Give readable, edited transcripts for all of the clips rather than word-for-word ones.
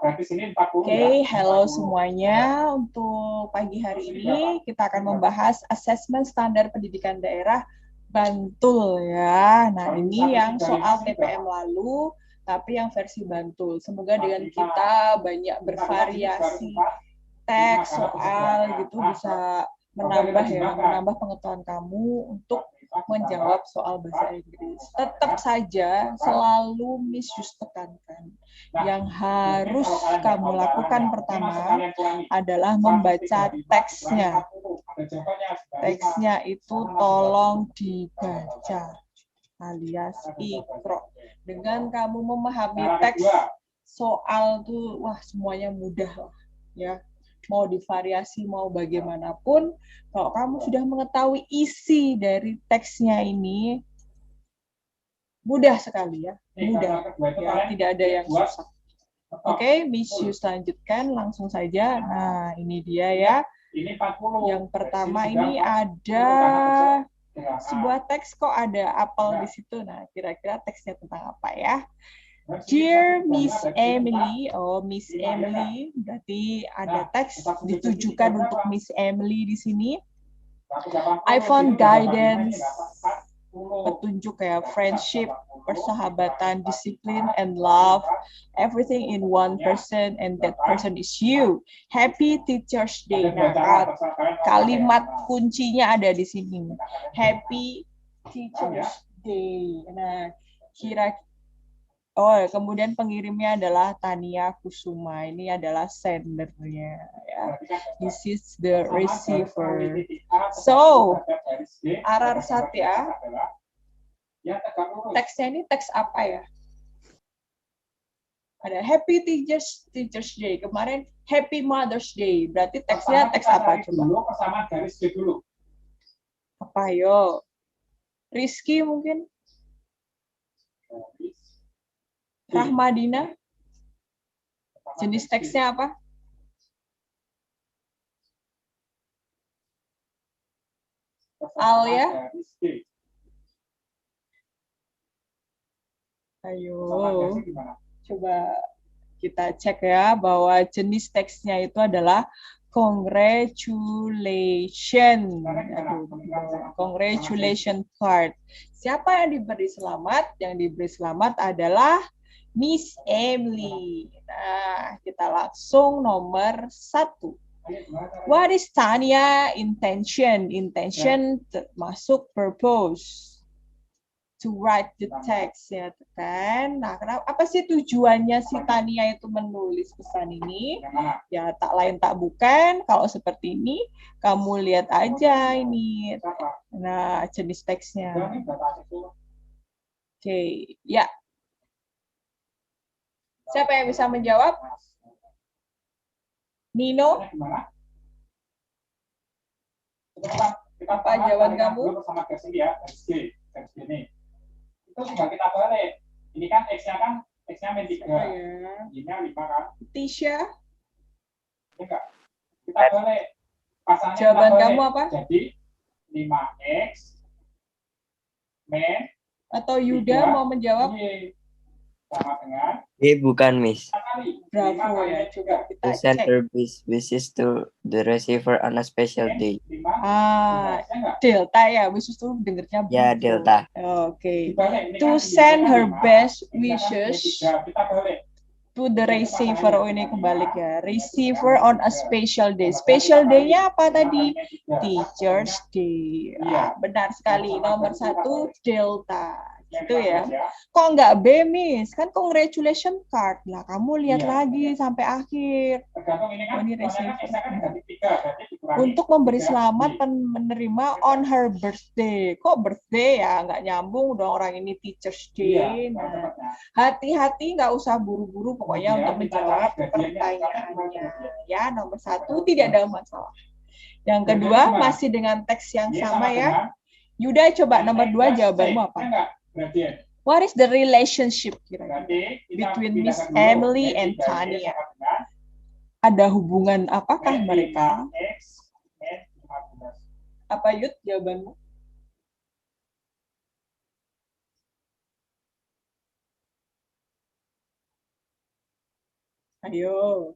Oke, hello semuanya. Untuk pagi hari ini kita akan membahas asesmen standar pendidikan daerah Bantul ya. Nah, ini yang soal TPM lalu, tapi yang versi Bantul. Semoga dengan kita banyak bervariasi teks, soal gitu bisa menambah pengetahuan kamu untuk menjawab soal bahasa Inggris. Tetap saja selalu Miss Yus tekankan. Yang harus kamu lakukan pertama adalah membaca teksnya. Teksnya itu tolong dibaca alias ikro. Dengan kamu memahami teks soal tuh, wah semuanya mudah lah ya. Mau divariasi, mau bagaimanapun, kalau kamu sudah mengetahui isi dari teksnya ini, mudah sekali ya, mudah. Ya, tidak ada yang susah. Oke, Miss Yus lanjutkan langsung saja. Nah, ini dia ya. Yang pertama ini ada sebuah teks, kok ada apel di situ. Nah, kira-kira teksnya tentang apa ya? Dear Miss Emily, Miss Emily, berarti ada teks ditujukan untuk Miss Emily di sini. I found guidance, petunjuk ya, friendship, persahabatan, disiplin, and love, everything in one person, and that person is you. Happy Teacher's Day. Nah, kalimat kuncinya ada di sini. Happy Teacher's Day. Nah, kemudian pengirimnya adalah Tania Kusuma. Ini adalah sendernya. Ya. This is the receiver. So, Arar Satya, teksnya ini teks apa ya? Ada Happy Teacher's Day. Kemarin Happy Mother's Day. Berarti teksnya teks apa coba? Apa yo? Rizky mungkin? Rahmadina? Jenis teksnya apa? Alia? Ayo, coba kita cek ya bahwa jenis teksnya itu adalah congratulation. Congratulation card. Siapa yang diberi selamat? Yang diberi selamat adalah Miss Emily. Nah, kita langsung nomor 1. What is Tanya intention? Intention termasuk purpose. To write the text ya kan. Nah, apa sih tujuannya si Tania itu menulis pesan ini? Ya tak lain tak bukan, kalau seperti ini kamu lihat aja ini. Nah, jenis teksnya. Oke, ya. Siapa yang bisa menjawab? Nino? Apa jawaban kamu? Itu tinggal kita balik. Ini kan X-nya main 3. Y-nya 5 kan. Tisha? Enggak. Kita balik. Pasangannya jawaban kamu apa? Jadi 5X main atau Yuda mau menjawab? Sama dengan bukan, Miss. Bravo ya, coba kita The cek. center wishes to the receiver on a special day. Delta ya, wishes tuh dengernya ya, Delta. Oke. To send her best wishes to the receiver. Oh, ini kebalik ya. Receiver on a special day. Special day-nya apa tadi? Teacher's Day. Ya, benar sekali. Nomor 1 Delta. Gitu ya. Kok nggak B, Miss? Kan congratulation card. Lah, kamu lihat lagi sampai akhir. Oh, ini receiver. Untuk memberi selamat menerima on her birthday. Kok birthday ya? Nggak nyambung dong, orang ini Teacher's Day. Nah, hati-hati, nggak usah buru-buru pokoknya untuk menjawab pertanyaannya. Ya, nomor 1 tidak ada masalah. Yang kedua, masih dengan teks yang sama ya. Yuda, coba nomor 2 jawabanmu apa? What is the relationship kira-kira between Miss Emily and Tania? Ada hubungan apakah mereka? Apa Yud jawabanmu? Ayo.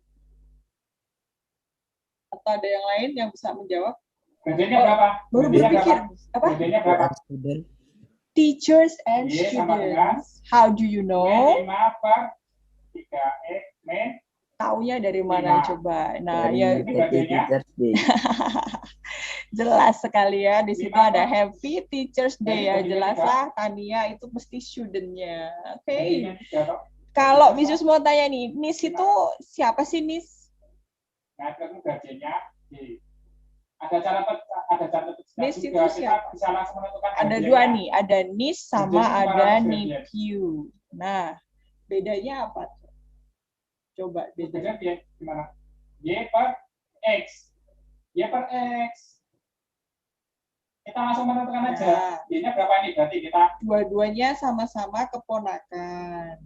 Atau ada yang lain yang bisa menjawab? Gajinya berapa? Baru berpikir. Apa? Gajinya berapa? Student. Teachers and Y sama dengan students. How do you know? 5 per 3X min. Taunya dari mana 5. coba? Nah, Dari ya Happy Teachers Day. jelas sekali ya. Di situ 5 ada per. Happy Teachers Day ya. Jadi Jelas tiga. lah, Tania itu mesti studentnya. Oke. Gajinya 3 toh. Kalau Misus mau tanya nih, Nis itu siapa sih Nis? Nah, itu gajinya Y. Ada cara Nis itu juga. siapa? Kita bisa langsung menentukan Ada gajinya. dua nih, ada Nis sama Gajinya ada 500 NIPU. Nah, bedanya apa? Coba bedanya. Bedanya gimana? Y per X. Y per X. Kita langsung menentukan aja. Nah. Y-nya berapa ini? Berarti kita Dua-duanya sama-sama keponakan.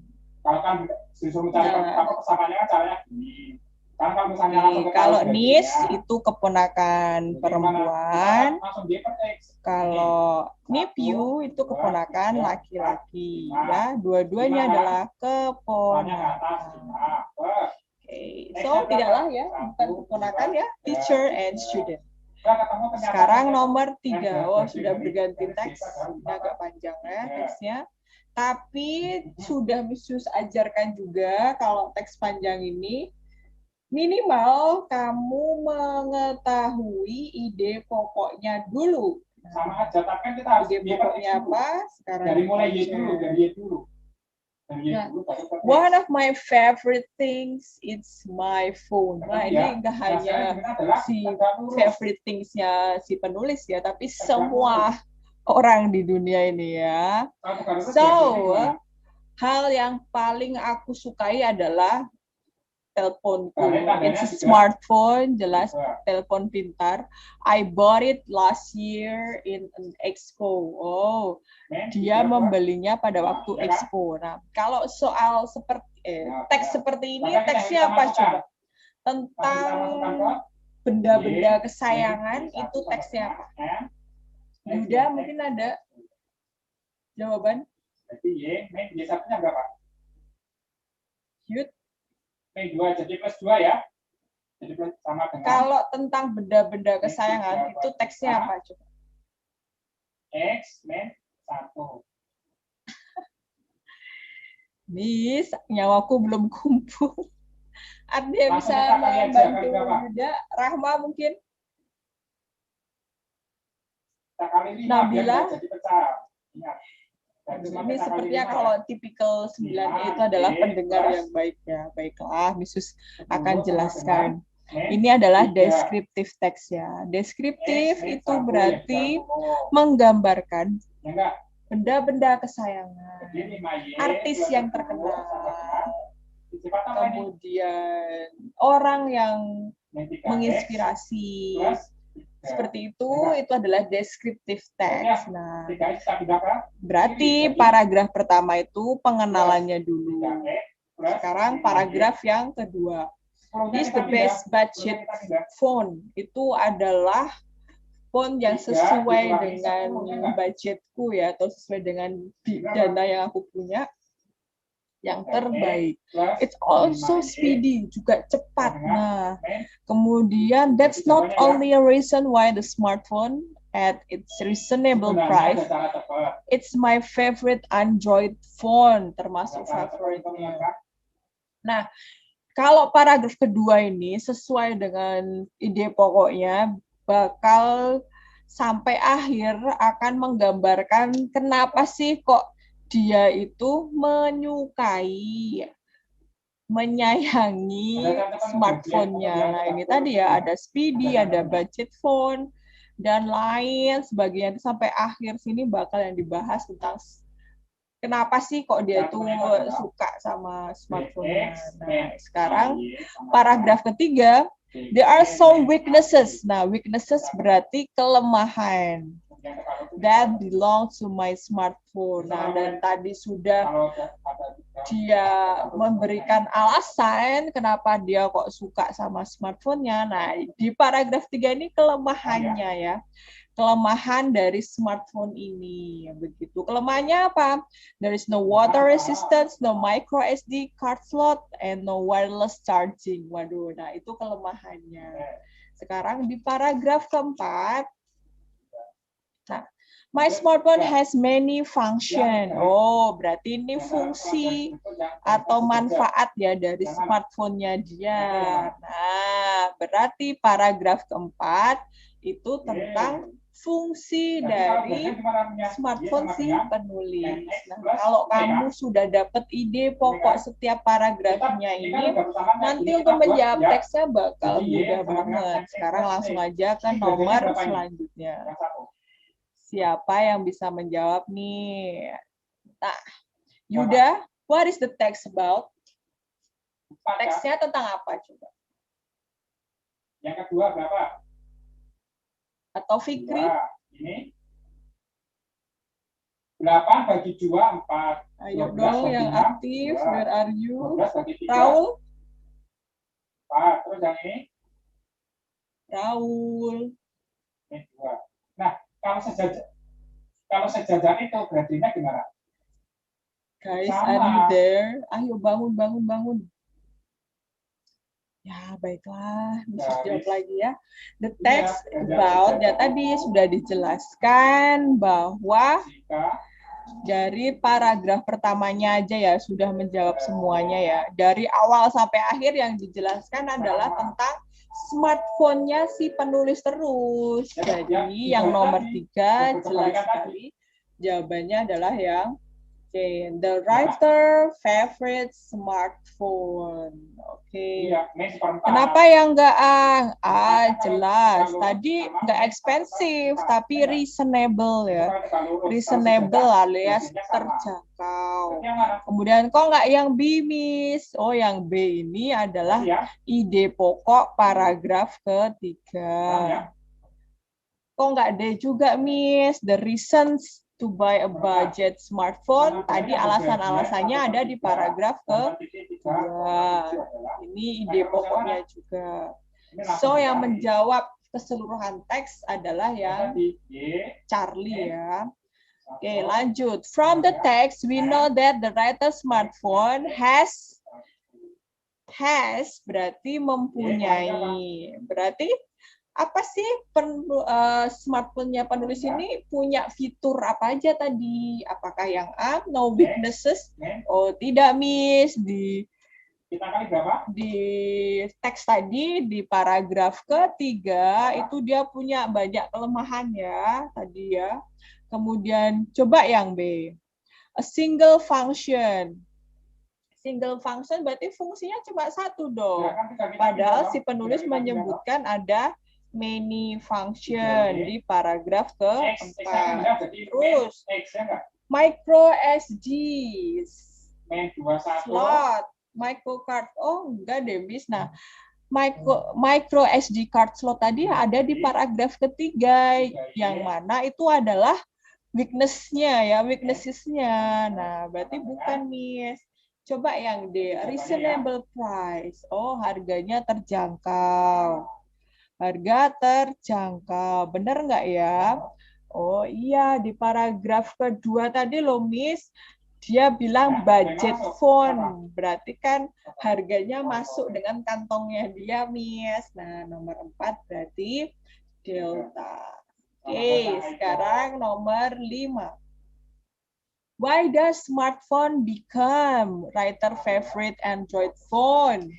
kalau kan disuruh mencari apa persamaannya kan caranya gini. Kan kalau misalnya langsung ketahui Kalau gajinya, Nis itu keponakan jadi perempuan. kita langsung Y per X. Kalau NIPU itu keponakan laki-laki. Ya, dua-duanya adalah Soalnya ke atas keponakan. 5 per. Oke, so tidaklah ya, bukan keponakan ya, teacher and student. Udah ketemu ternyata. Sekarang nomor 3. Oh, sudah berganti teks. Ini agak panjang ya teksnya. Tapi sudah Misus ajarkan juga kalau teks panjang ini minimal kamu mengetahui ide pokoknya dulu. Sama aja, tapi kan kita harus Ide pokoknya apa? Sekarang dari mulai Y dulu, dari Y dulu. Dari Y Nah, dulu baru ke X. one of my favorite things it's my phone. Nah, Ya, ini nggak hanya dasarnya adalah si tegak lurus. favorite things-nya si penulis ya, tapi semua orang di dunia ini ya. Kalau tegak lurus, So, gajinya gimana? hal yang paling aku sukai adalah teleponku. Tandanya It's a juga. smartphone, jelas Dua. telepon pintar. I bought it last year in an expo. Oh, Men, dia tiga, membelinya pada Nah, waktu ya kan? expo. Nah, kalau soal seperti Nah, teks ya. seperti ini, Makanya teksnya kita apa masukkan. coba? Pas Tentang kita masukkan ke benda-benda Y, kesayangan, Y, itu satu teksnya sama apa? N, X, Yuda X, mungkin ada jawaban? Jadi Y, men, Y satunya berapa? Yud, Men 2, jadi plus 2 ya. Jadi plus sama dengan kalau tentang benda-benda kesayangan, itu teksnya apa coba? X, men, 1. Nis, nyawaku belum kumpul. Ada yang Langsung bisa kita kali aja, membantu kali berapa? Yuda? Rahma mungkin? Kita kali 5 Nabila? biar nggak jadi pecah. Ingat. Dan cuma Ini kita kali sepertinya 5 kalau ya. tipikal 9 Lima, itu adalah Y, pendengar plus. yang baik ya. Baiklah, Misus 10 akan sama jelaskan. dengan Men, Ini adalah 3. deskriptif teks ya. Deskriptif X, men, itu 1, berarti ya, 10. menggambarkan Ya enggak? benda-benda kesayangan, Jadi 5Y artis plus yang 10 terkenal, sama dengan sifat apa ini? kemudian orang yang Men, 3X menginspirasi. plus 3. Seperti itu adalah deskriptif teks. Nah, 3X kita pindah ke berarti paragraf pertama itu pengenalannya dulu. 3X plus Sekarang 5Y. paragraf yang kedua. Sepuluhnya Is kita the best pindah. budget Sepuluhnya kita pindah. phone. Itu adalah phone yang Tiga, sesuai dikurangi dengan 10-nya enggak? budgetku ya, atau sesuai dengan dana yang aku punya, yang terbaik. Plus It's also 5Y. speedy, juga cepat. Dengan Nah, Men, kemudian that's not jawabannya ya. only a reason why the smartphone at its reasonable sebenarnya price. ada cara cepat. It's my favorite Android phone, termasuk Ada cara cepat untuk favoritnya. mengangkat. Nah, kalau paragraf kedua ini sesuai dengan ide pokoknya, bakal sampai akhir akan menggambarkan kenapa sih kok dia itu menyukai, menyayangi smartphone-nya. Nah, ini tadi ya, ada speedy, ada budget phone, dan lain sebagainya. Sampai akhir sini bakal yang dibahas tentang kenapa sih kok dia tuh suka sama smartphone-nya. Nah, sekarang paragraf ketiga, there are some weaknesses. Nah, weaknesses berarti kelemahan that belong to my smartphone. Nah, dan tadi sudah dia memberikan alasan kenapa dia kok suka sama smartphone-nya. Nah, di paragraf 3 ini kelemahannya ya. Kelemahan dari smartphone ini. Begitu. Kelemahannya apa? There is no water resistance, no micro SD card slot, and no wireless charging. Waduh, nah itu kelemahannya. Sekarang di paragraf keempat, nah, my smartphone has many function. Oh, berarti ini fungsi atau manfaat ya dari smartphone-nya dia. Nah, berarti paragraf keempat itu tentang fungsi dari smartphone si penulis. Nah, kalau kamu sudah dapat ide pokok setiap paragrafnya ini, nanti untuk menjawab teksnya bakal mudah banget. Sekarang langsung aja ke nomor selanjutnya. Siapa yang bisa menjawab nih? Nah, Yuda, what is the text about? Teksnya tentang apa coba? Yang kedua berapa? Atau Fikri? Ini 8 bagi 2, 4. Ayo dong yang aktif, where are you? 12 bagi 3. Raul? 4. Terus yang ini? Raul. Ini 2. Nah, kalau sejajar itu gradiennya gimana? Guys, Sama. are you there? Ayo bangun. Ya, baiklah. Bisa jawab lagi ya. The text about, ya tadi sudah dijelaskan bahwa dari paragraf pertamanya aja ya sudah menjawab semuanya ya. Dari awal sampai akhir yang dijelaskan adalah tentang smartphone-nya si penulis terus. Jadi yang nomor 3 jelas sekali. Jawabannya adalah yang C. The writer favorite smartphone. Oke. Kenapa yang enggak A? Jelas. Tadi enggak expensive, tapi reasonable ya. Reasonable alias terjangkau. Kemudian kok enggak yang B, Miss? Oh, yang B ini adalah ide pokok paragraf ketiga. Kok enggak D juga, Miss? The reasons to buy a budget smartphone, tadi alasan-alasannya ada di paragraf kedua. Ini ide pokoknya juga. So, yang menjawab keseluruhan teks adalah yang Charlie ya. Oke, lanjut. From the text, we know that the writer's smartphone has berarti mempunyai. Berarti apa sih smartphone-nya penulis ini punya fitur apa aja tadi? Apakah yang A, no weaknesses? Oh, tidak, Miss. Di teks tadi, di paragraf ketiga, itu dia punya banyak kelemahan ya, tadi ya. Kemudian, coba yang B. A single function. Single function berarti fungsinya cuma satu dong. Padahal si penulis menyebutkan ada many function di paragraf keempat. Terus micro SD slot, micro card. Oh enggak deh, Miss. Nah, micro SD card slot tadi ada di paragraf ketiga, yang mana itu adalah weakness-nya ya, weaknesses-nya. Nah, berarti bukan, Miss. Coba yang D, reasonable price. Oh, harganya terjangkau. Harga terjangkau. Benar nggak ya? Oh iya, di paragraf kedua tadi loh, Miss. Dia bilang budget phone. Berarti kan harganya masuk dengan kantongnya dia, Miss. Nah, nomor 4 berarti delta. Oke, sekarang nomor 5. Why does smartphone become writer favorite Android phone?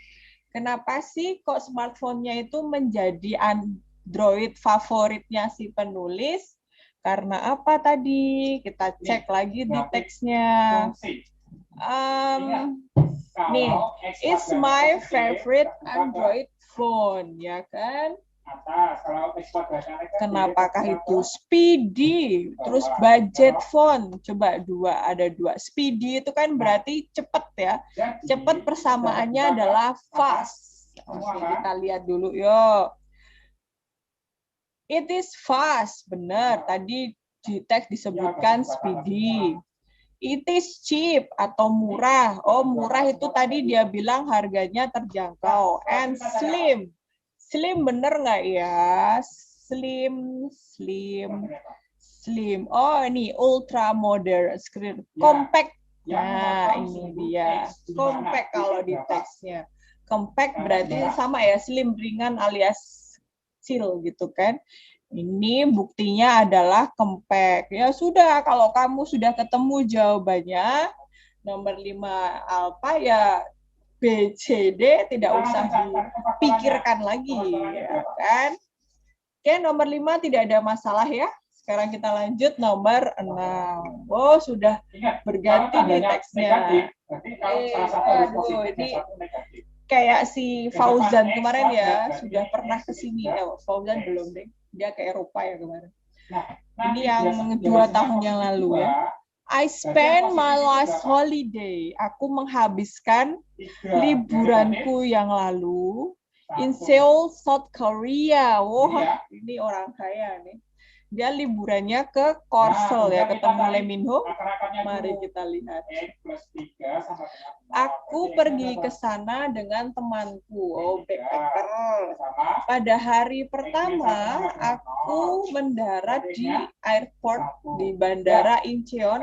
Kenapa sih kok smartphone-nya itu menjadi Android favoritnya si penulis? Karena apa tadi? Kita cek lagi di teksnya. Nih, it's my favorite Android phone, ya kan? Kenapakah itu speedy? Terus budget phone, coba ada dua. Speedy itu kan berarti cepat ya. Cepat persamaannya adalah fast. Oke, kita lihat dulu yuk. It is fast, benar. Tadi di teks disebutkan speedy. It is cheap atau murah. Oh, murah itu tadi dia bilang harganya terjangkau. And slim. Slim bener nggak ya? Slim, slim, slim. Oh, ini ultra modern. Compact. Nah, ini dia. Compact kalau di teksnya. Compact berarti sama ya, slim, ringan alias kecil gitu kan. Ini buktinya adalah compact. Ya sudah, kalau kamu sudah ketemu jawabannya, nomor 5 alfa ya B, C, D tidak usah dipikirkan lagi. Ya kan? Oke, nomor 5 tidak ada masalah ya. Sekarang kita lanjut nomor 6. Oh, sudah berganti di teksnya. Aduh, ini kayak si Fauzan kemarin ya, sudah pernah ke sini. Fauzan belum deh. Dia ke Eropa ya kemarin. Ini yang 2 tahun yang lalu ya. I spend my last holiday. Aku menghabiskan liburanku yang lalu in Seoul, South Korea. Wah, ini orang kaya nih. Dia liburannya ke Korsel ya, ketemu Lee Min Ho. Mari kita lihat. Aku pergi ke sana dengan temanku. Oh, backpacker. Pada hari pertama, aku mendarat di airport di Bandara Incheon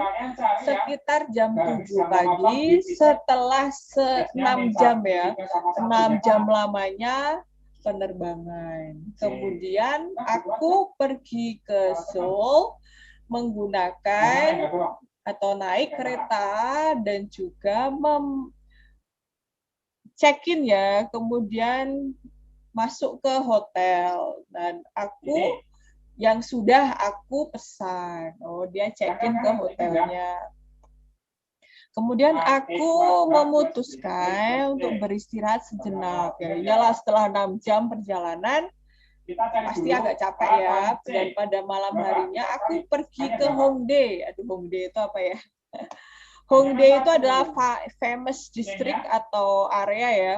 sekitar jam 7 pagi setelah 6 jam ya. 6 jam lamanya penerbangan. Kemudian aku pergi ke Seoul menggunakan atau naik kereta dan juga check-in ya, kemudian masuk ke hotel dan aku yang sudah aku pesan. Oh, dia check-in ke hotelnya. Kemudian aku memutuskan untuk beristirahat sejenak. Ya, iyalah setelah 6 jam perjalanan, pasti agak capek ya. Dan pada malam harinya aku pergi ke Hongdae. Aduh, Hongdae itu apa ya? Hongdae itu adalah famous district atau area ya,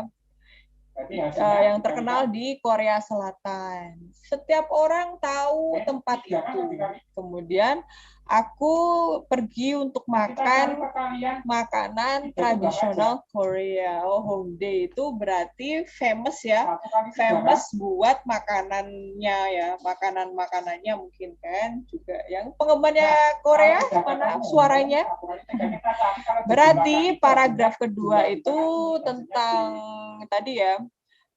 yang terkenal di Korea Selatan. Setiap orang tahu tempat itu. Kemudian aku pergi untuk makan makanan tradisional Korea. Oh, Hongdae itu berarti famous ya, famous buat makanannya ya, makanan-makanannya mungkin kan juga. Yang penggemarnya Korea mana suaranya? Berarti paragraf kedua itu tentang tadi ya,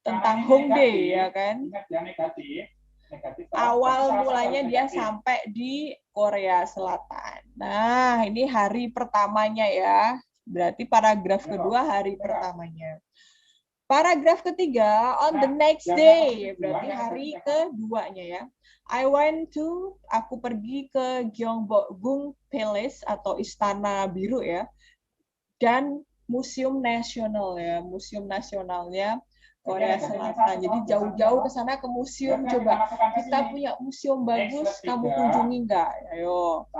tentang Hongdae ya kan. Awal mulanya dia sampai di Korea Selatan. Nah, ini hari pertamanya ya. Berarti paragraf kedua hari pertamanya. Paragraf ketiga, on the next day. Berarti hari keduanya ya. Aku pergi ke Gyeongbokgung Palace atau Istana Biru ya. Dan Museum Nasional ya. Museum Nasionalnya Korea Selatan. Jadi jauh-jauh ke sana ke museum. Coba kita punya museum bagus, kamu kunjungi nggak? Ayo.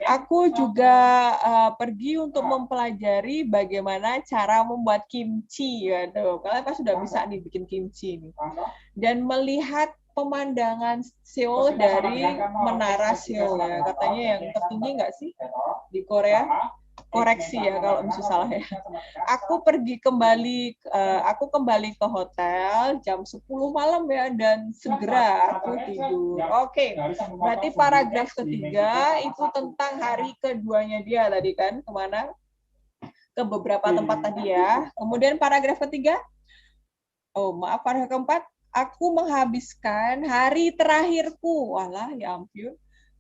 Aku juga pergi untuk mempelajari bagaimana cara membuat kimchi. Aduh, kalian kan sudah bisa nih bikin kimchi nih. Dan melihat pemandangan Seoul dari Menara Seoul ya. Katanya yang tertinggi nggak sih di Korea? Koreksi ya kalau misalnya salah ya. Aku kembali ke hotel jam 10 malam ya dan segera aku tidur. Oke. Berarti paragraf ketiga itu tentang hari keduanya dia tadi kan kemana? Ke beberapa tempat tadi ya. Kemudian paragraf ketiga. Oh, maaf, paragraf keempat. Aku menghabiskan hari terakhirku. Walah, ya ampun.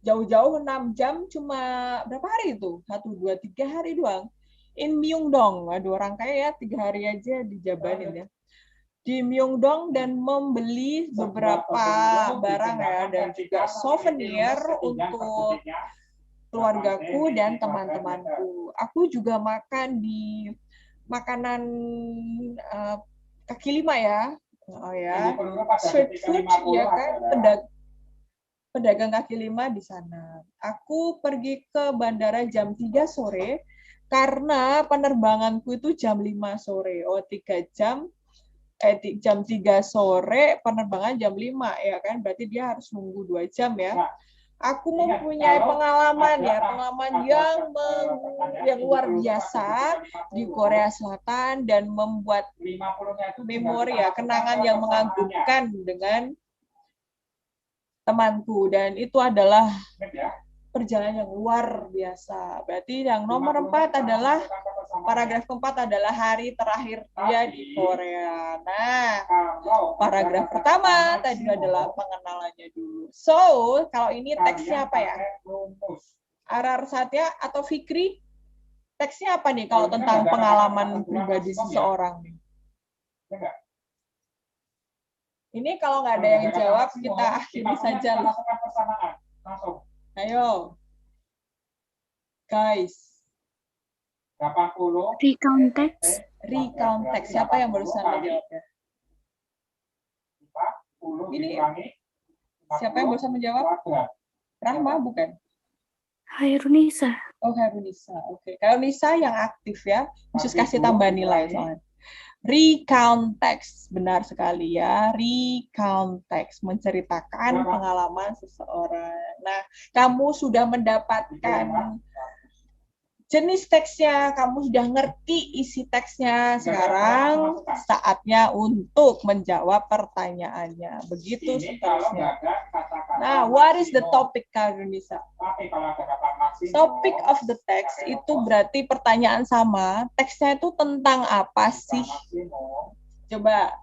Jauh-jauh 6 jam cuma berapa hari itu? 1, 2, 3 hari doang. In Myeongdong. Aduh, orang kaya ya 3 hari aja dijabanin ya. Di Myeongdong dan membeli beberapa barang ya dan juga souvenir untuk keluargaku dan teman-temanku. Aku juga makan di makanan kaki lima ya. Oh ya. Street food ya kan, pedagang kaki lima di sana. Aku pergi ke bandara jam 3 sore karena penerbanganku itu jam 5 sore. Oh, 3 jam jam 3 sore penerbangan jam 5 ya kan. Berarti dia harus nunggu 2 jam ya. Aku mempunyai pengalaman ya, pengalaman yang luar biasa di Korea Selatan dan membuat 50-nya itu memori ya, kenangan yang mengagumkan dengan temanku, dan itu adalah perjalanan yang luar biasa. Berarti yang nomor 4 adalah paragraf keempat adalah hari terakhir dia di Korea. Nah, paragraf pertama tadi adalah pengenalannya dulu. So, kalau ini teksnya apa ya? Arar Satya atau Fikri? Teksnya apa nih kalau tentang pengalaman pribadi seseorang? Ini kalau nggak ada yang jawab, kita akhiri saja. Ayo. Guys. 80. Recount text. Recount text. Siapa yang barusan menjawabnya? Ini siapa yang barusan menjawab? Rahma bukan? Hairunisa. Oh, Harunisa. Oke. Kalau Nisa yang aktif ya, khusus kasih tambah nilai soalnya. Recount text, benar sekali ya. Recount text, menceritakan pengalaman seseorang. Nah, kamu sudah mendapatkan jenis teksnya, kamu sudah ngerti isi teksnya. Sekarang saatnya untuk menjawab pertanyaannya. Begitu seterusnya. Nah, what is the topic, Kak Nisa? Topic of the text itu berarti pertanyaan sama. Teksnya itu tentang apa sih? Coba.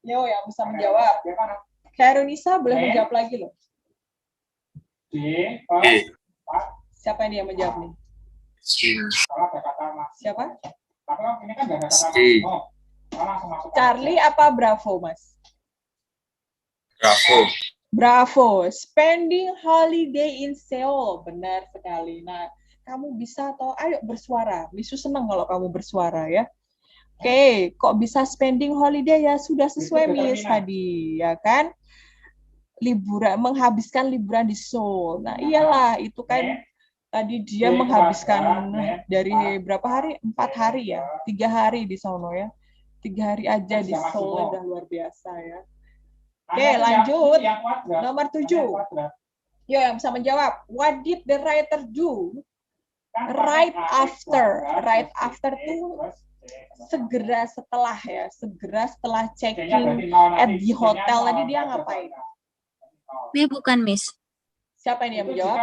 Yo, yang bisa menjawab. Kak Nisa boleh menjawab lagi loh. Siapa yang menjawab nih? Siapa? Charlie apa Bravo, Mas? Bravo. Bravo. Spending holiday in Seoul. Benar sekali. Nah, kamu bisa atau ayo bersuara. Misu senang kalau kamu bersuara ya. Oke, kok bisa spending holiday ya? Sudah sesuai Miss tadi, ya kan? Liburan, menghabiskan liburan di Seoul. Nah, iyalah, itu kan tadi dia menghabiskan dari berapa hari? 4 hari ya? 3 hari di sono ya? 3 hari aja di Seoul, udah luar biasa ya. Oke, lanjut. Nomor 7. Yo, yang bisa menjawab. What did the writer do? Right after. Right after itu segera setelah ya. Segera setelah check-in at the hotel. Tadi dia ngapain? Ini bukan, Miss. Siapa ini yang menjawab?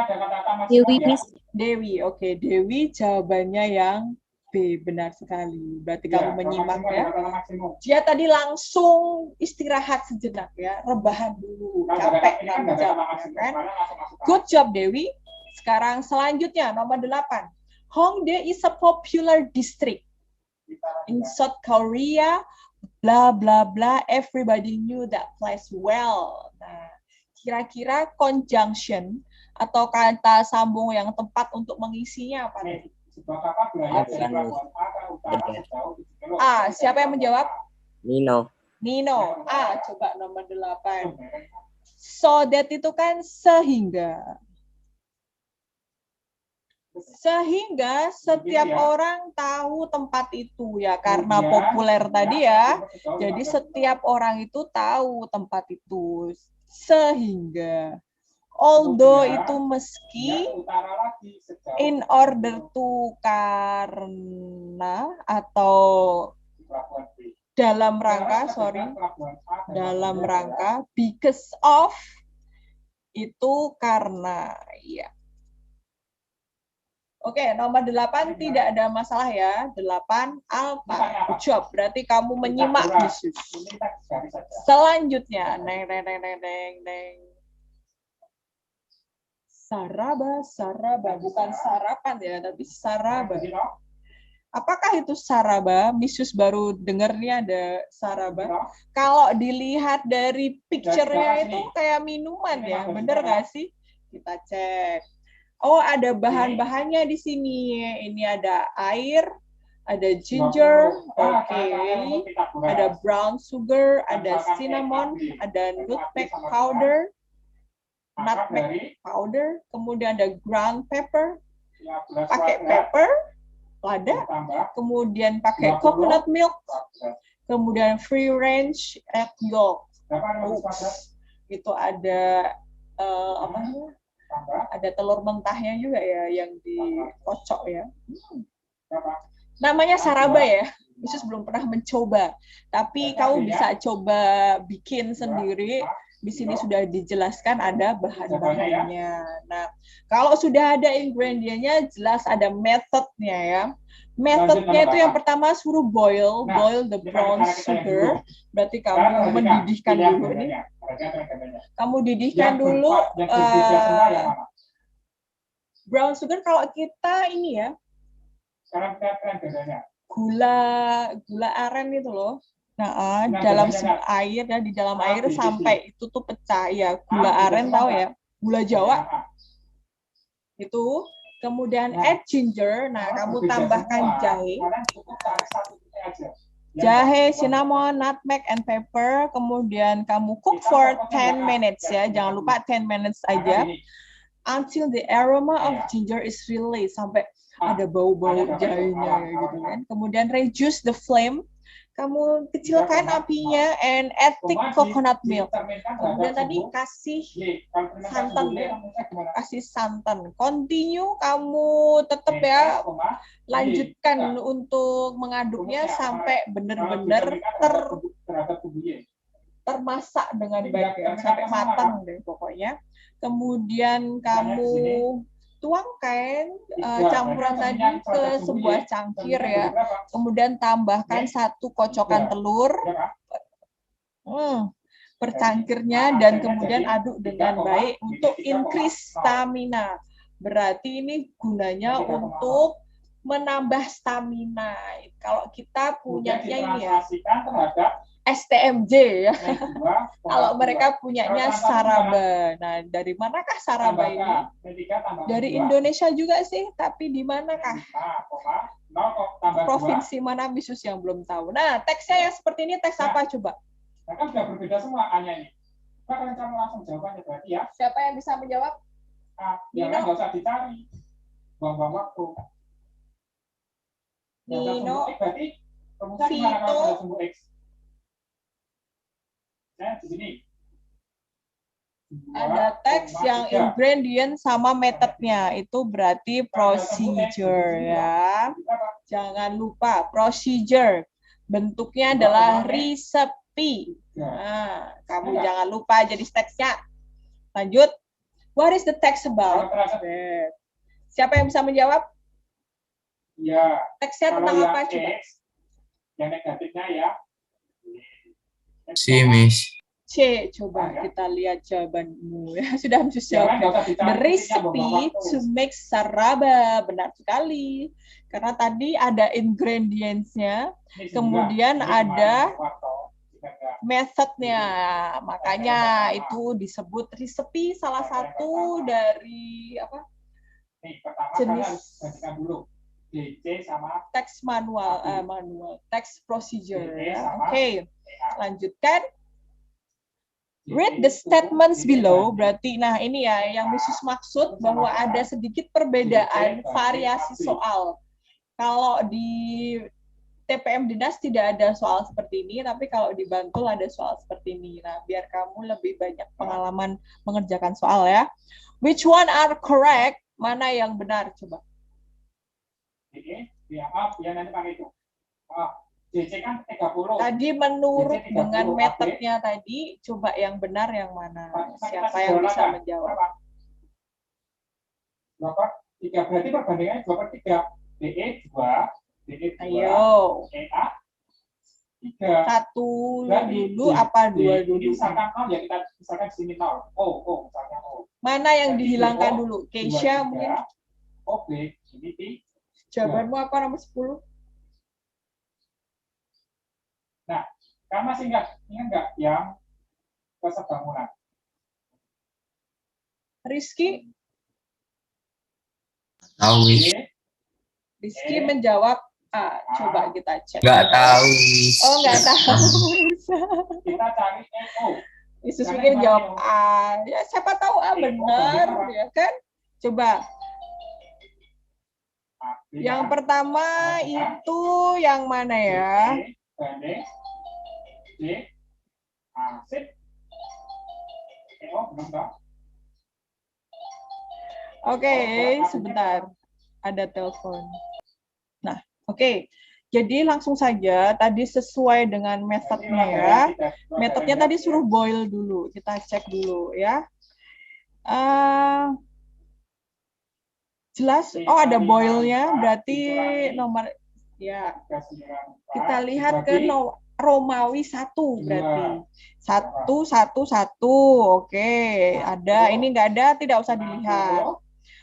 Dewi, Miss. Dewi. Oke, Dewi jawabannya yang B, benar sekali. Berarti kamu menyimak ya. Dia tadi langsung istirahat sejenak ya, rebahan dulu, capek kan jawabnya kan. Good job Dewi. Sekarang selanjutnya nomor 8. Hongdae is a popular district in South Korea. Bla bla bla. Everybody knew that place well. Nah, kira-kira conjunction atau kata sambung yang tepat untuk mengisinya apa nih? Siapa yang menjawab? Nino. Nino. Coba nomor 8. So that itu kan sehingga. Sehingga setiap orang tahu tempat itu ya, karena populer tadi ya. Jadi setiap orang itu tahu tempat itu. Sehingga. Although itu meski, in order to, karena, atau dalam rangka, dalam rangka, because of, itu karena, ya. Oke, nomor 8 tidak ada masalah ya. 8 alpha. Good job. Berarti kamu menyimak, Yesus. Selanjutnya, neng. Saraba, bukan sarapan ya, tapi saraba. Apakah itu saraba? Misus baru dengarnya ada saraba. Kalau dilihat dari picture-nya itu kayak minuman ya, bener nggak sih? Kita cek. Oh, ada bahan-bahannya di sini. Ini ada air, ada ginger, oke. Ada brown sugar, ada cinnamon, ada nutmeg powder. Nutmeg powder, kemudian ada ground pepper, pakai pepper, lada, kemudian pakai coconut milk, kemudian free range egg yolk. Itu ada tambah Ada telur mentahnya juga ya yang dikocok ya. berapa? Namanya saraba ya. Khusus belum pernah mencoba. Tapi kamu bisa coba bikin sendiri. Di sini sudah dijelaskan ada bahan-bahannya. Nah, kalau sudah ada ingredientnya, jelas ada methodnya ya. Methodnya itu yang pertama suruh boil the brown sugar. Berarti kamu mendidihkan dulu ini. Kamu didihkan dulu brown sugar. Kalau kita ini ya, Sekarang kita tren bedanya. gula aren itu loh. Nah, dalam air ya, di dalam air sampai itu tuh pecah ya. Gula aren tahu ya? Gula Jawa itu. Kemudian add ginger. Nah, kamu tambahkan jahe. Jahe, cinnamon, nutmeg, and pepper. Kemudian kamu cook for 10 minutes ya. Jangan lupa 10 minutes aja. Until the aroma of ginger is released. Sampai ada bau-bau jahenya gitu kan. Kemudian reduce the flame. Kamu kecilkan apinya and add thick coconut milk. Kemudian tadi kasih santan ya. Kasih santan. Continue kamu tetap ya lanjutkan untuk mengaduknya sampai benar-benar termasak dengan baik ya. Sampai matang deh pokoknya. Kemudian kamu tuangkan campuran tadi ke sebuah cangkir ya. Kemudian tambahkan 1 kocokan telur per cangkirnya dan kemudian aduk dengan baik untuk increase stamina. Berarti ini gunanya untuk menambah stamina. Kalau kita punyanya ini ya STMJ ya. Kalau mereka punyanya saraba. Nah, dari manakah saraba ini? Dari Indonesia juga sih, tapi di manakah? Provinsi mana Misus yang belum tahu. Nah, teksnya yang seperti ini teks apa coba? Nah, kan sudah berbeda semua hanya ini. Kita akan kamu langsung jawabannya berarti ya. Siapa yang bisa menjawab? Ya kan nggak usah dicari. Buang-buang waktu. Nino, berarti rumusnya gimana kalau ada sumbu X? Di sini. Ada teks yang ingredient sama metodenya. Itu berarti procedure ya. Jangan lupa procedure. Bentuknya adalah resepi. Nah, kamu jangan lupa jadi teksnya. Lanjut. What is the text about? Siapa yang bisa menjawab? Ya. Teksnya tentang apa coba? Yang negatifnya ya. Si, Miss. C, coba kita lihat jawabanmu ya. Sudah jawab. The recipe to make saraba. Benar sekali. Karena tadi ada ingredients-nya, kemudian ada methodnya. Makanya itu disebut recipe, salah satu dari apa? Jenis teks manual, teks procedure. Ya. Oke, lanjutkan. Read the statements below, berarti nah ini ya yang Misus maksud bahwa ada sedikit perbedaan variasi soal. Kalau di TPM Dinas tidak ada soal seperti ini, tapi kalau di Bantul ada soal seperti ini. Nah, biar kamu lebih banyak pengalaman mengerjakan soal ya. Which one are correct? Mana yang benar? Coba. Ya nanti pakai itu. DC kan 30. Tadi menurut dengan metodenya tadi, coba yang benar yang mana? Siapa yang bisa menjawab? Berapa? 3 berarti perbandingannya 2/3. DE 2, DE 2, ayo. EA 3. 1 dulu apa 2 dulu? Misalkan 0 ya kita misalkan di sini 0. Misalnya O. Mana yang dihilangkan dulu? Keisha mungkin? OB, ini T. Jawabanmu apa nomor 10? Nah, kamu masih ingat nggak yang proses bangunan? Rizky? Tahu, Miss. Rizky menjawab A. Coba kita cek. Nggak tahu, Miss. Oh, nggak tahu. Kita cari NO. Yesus mungkin jawab A. Ya, siapa tahu A benar, ya kan? Coba. Yang pertama itu yang mana ya? Banding. D. Sip. EO belum dong? Oke, sebentar. Ada telepon. Nah, oke. Jadi langsung saja, tadi sesuai dengan metodenya ya. Metodenya tadi suruh boil dulu. Kita cek dulu ya. Jelas, oh ada boilnya, berarti nomor, ya. Kita lihat ke Romawi 1 berarti. 1, 1, 1. Oke, ada. Ini nggak ada, tidak usah dilihat.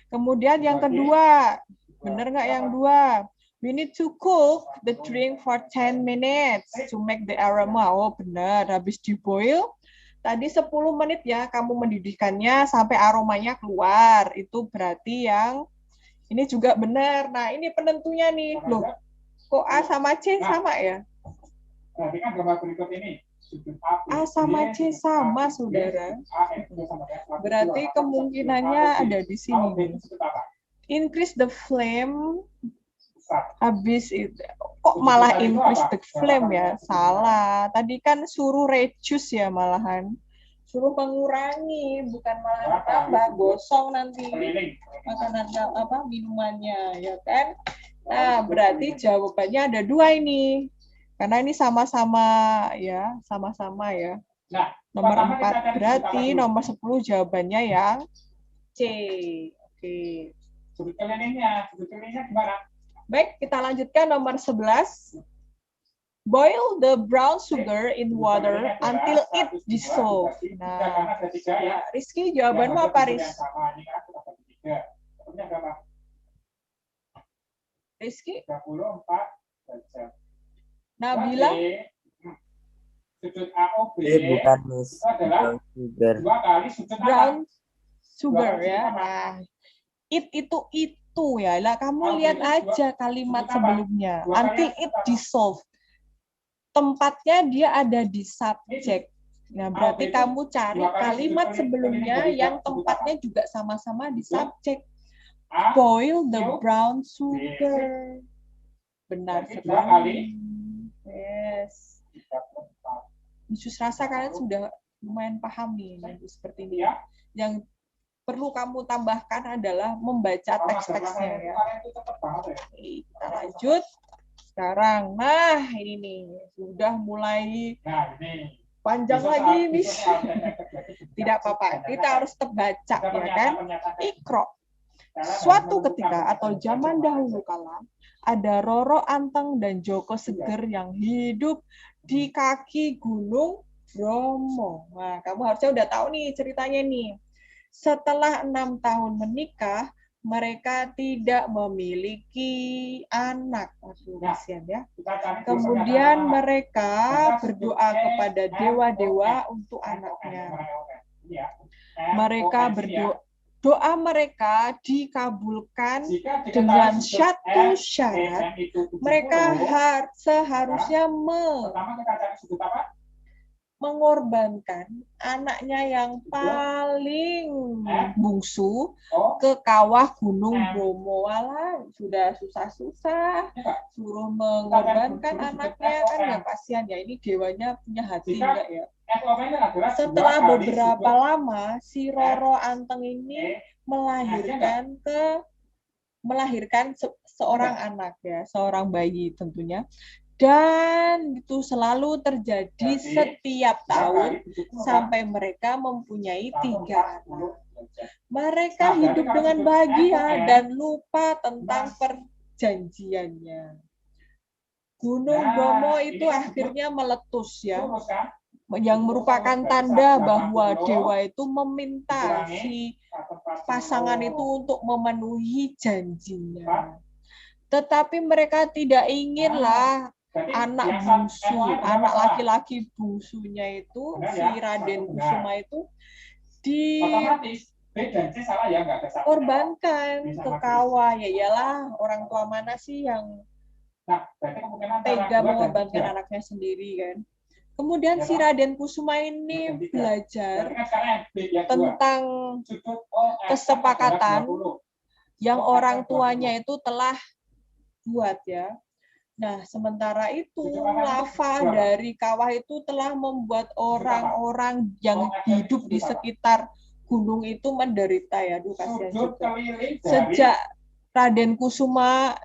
Kemudian yang kedua, benar nggak yang dua? We need to cook the drink for 10 minutes to make the aroma. Oh, benar. Habis diboil, tadi 10 menit ya kamu mendidihkannya sampai aromanya keluar. Itu berarti yang ini juga benar. Nah, ini penentunya nih. Loh, kok A sama C sama ya? Berarti kan gambar berikut ini. A sama C sama, saudara. Berarti kemungkinannya ada di sini. Increase the flame. Habis itu, kok malah increase the flame ya? Salah. Tadi kan suruh reduce ya malahan. Suruh mengurangi, bukan malah ditambah. Gosong nanti makanan minumannya, ya kan? Nah, berarti jawabannya ada dua ini. Karena ini sama-sama ya, sama-sama ya. Nah, nomor 4 berarti nomor 10 jawabannya yang C. Oke. Sudut kelilingnya gimana? Baik, kita lanjutkan nomor 11. Boil the brown sugar in water until it dissolves. Nah, ya, Rizky, jawabanmu apa, Riz? Rizky? 34 derajat. Nabila? Sudut AOB bukan, Miss. itu adalah Brown sugar. 2 kali sudut Brown sugar ya. Nah, itu ya. Lah kamu lihat aja kalimat sebelumnya. Until it dissolve. Tempatnya dia ada di subjek. Nah, berarti kamu cari kalimat sebelumnya yang tempatnya juga sama-sama di subjek. Boil the brown sugar. Benar sekali. Yes. Khusus rasa kalian sudah lumayan pahami nanti seperti ini. Yang perlu kamu tambahkan adalah membaca teks-teksnya ya. Oke, kita lanjut. Sekarang, nah ini nih sudah mulai panjang lagi nih. Tidak apa-apa, kita harus tetap baca ya kan. Ikro. Suatu ketika atau zaman dahulu kala ada Roro Anteng dan Joko Seger yang hidup di kaki Gunung Bromo. Nah, kamu harusnya udah tahu nih ceritanya nih. Setelah 6 tahun menikah, mereka tidak memiliki anak. Waduh, kasihan ya. Kemudian mereka berdoa kepada dewa-dewa untuk anaknya. Mereka berdoa. Doa mereka dikabulkan dengan satu syarat. Mereka seharusnya mengorbankan anaknya yang paling bungsu ke kawah Gunung Bromo. Walah, sudah susah-susah suruh mengorbankan anaknya, kan nggak kasihan ya. Ini dewanya punya hati enggak ya? Setelah beberapa lama, si Roro Anteng ini melahirkan seorang anak ya, seorang bayi tentunya. Dan itu selalu terjadi setiap tahun sampai mereka mempunyai 3 anak. Mereka hidup dengan bahagia dan lupa tentang perjanjiannya. Gunung Bromo itu akhirnya meletus ya, yang merupakan tanda bahwa dewa itu meminta si pasangan itu untuk memenuhi janjinya. Tetapi mereka tidak inginlah anak bungsu, anak laki-laki bungsunya itu, si Raden Kusuma itu dikorbankan ke kawah. Ya iyalah, orang tua mana sih yang tega mengorbankan anaknya sendiri kan. Kemudian si Raden Kusuma ini belajar tentang kesepakatan yang orang tuanya itu telah buat ya. Nah, sementara itu lava dari kawah itu telah membuat orang-orang yang hidup di sekitar gunung itu menderita ya, aduh kasihan Sudut juga. keliling dari Sejak Raden Kusuma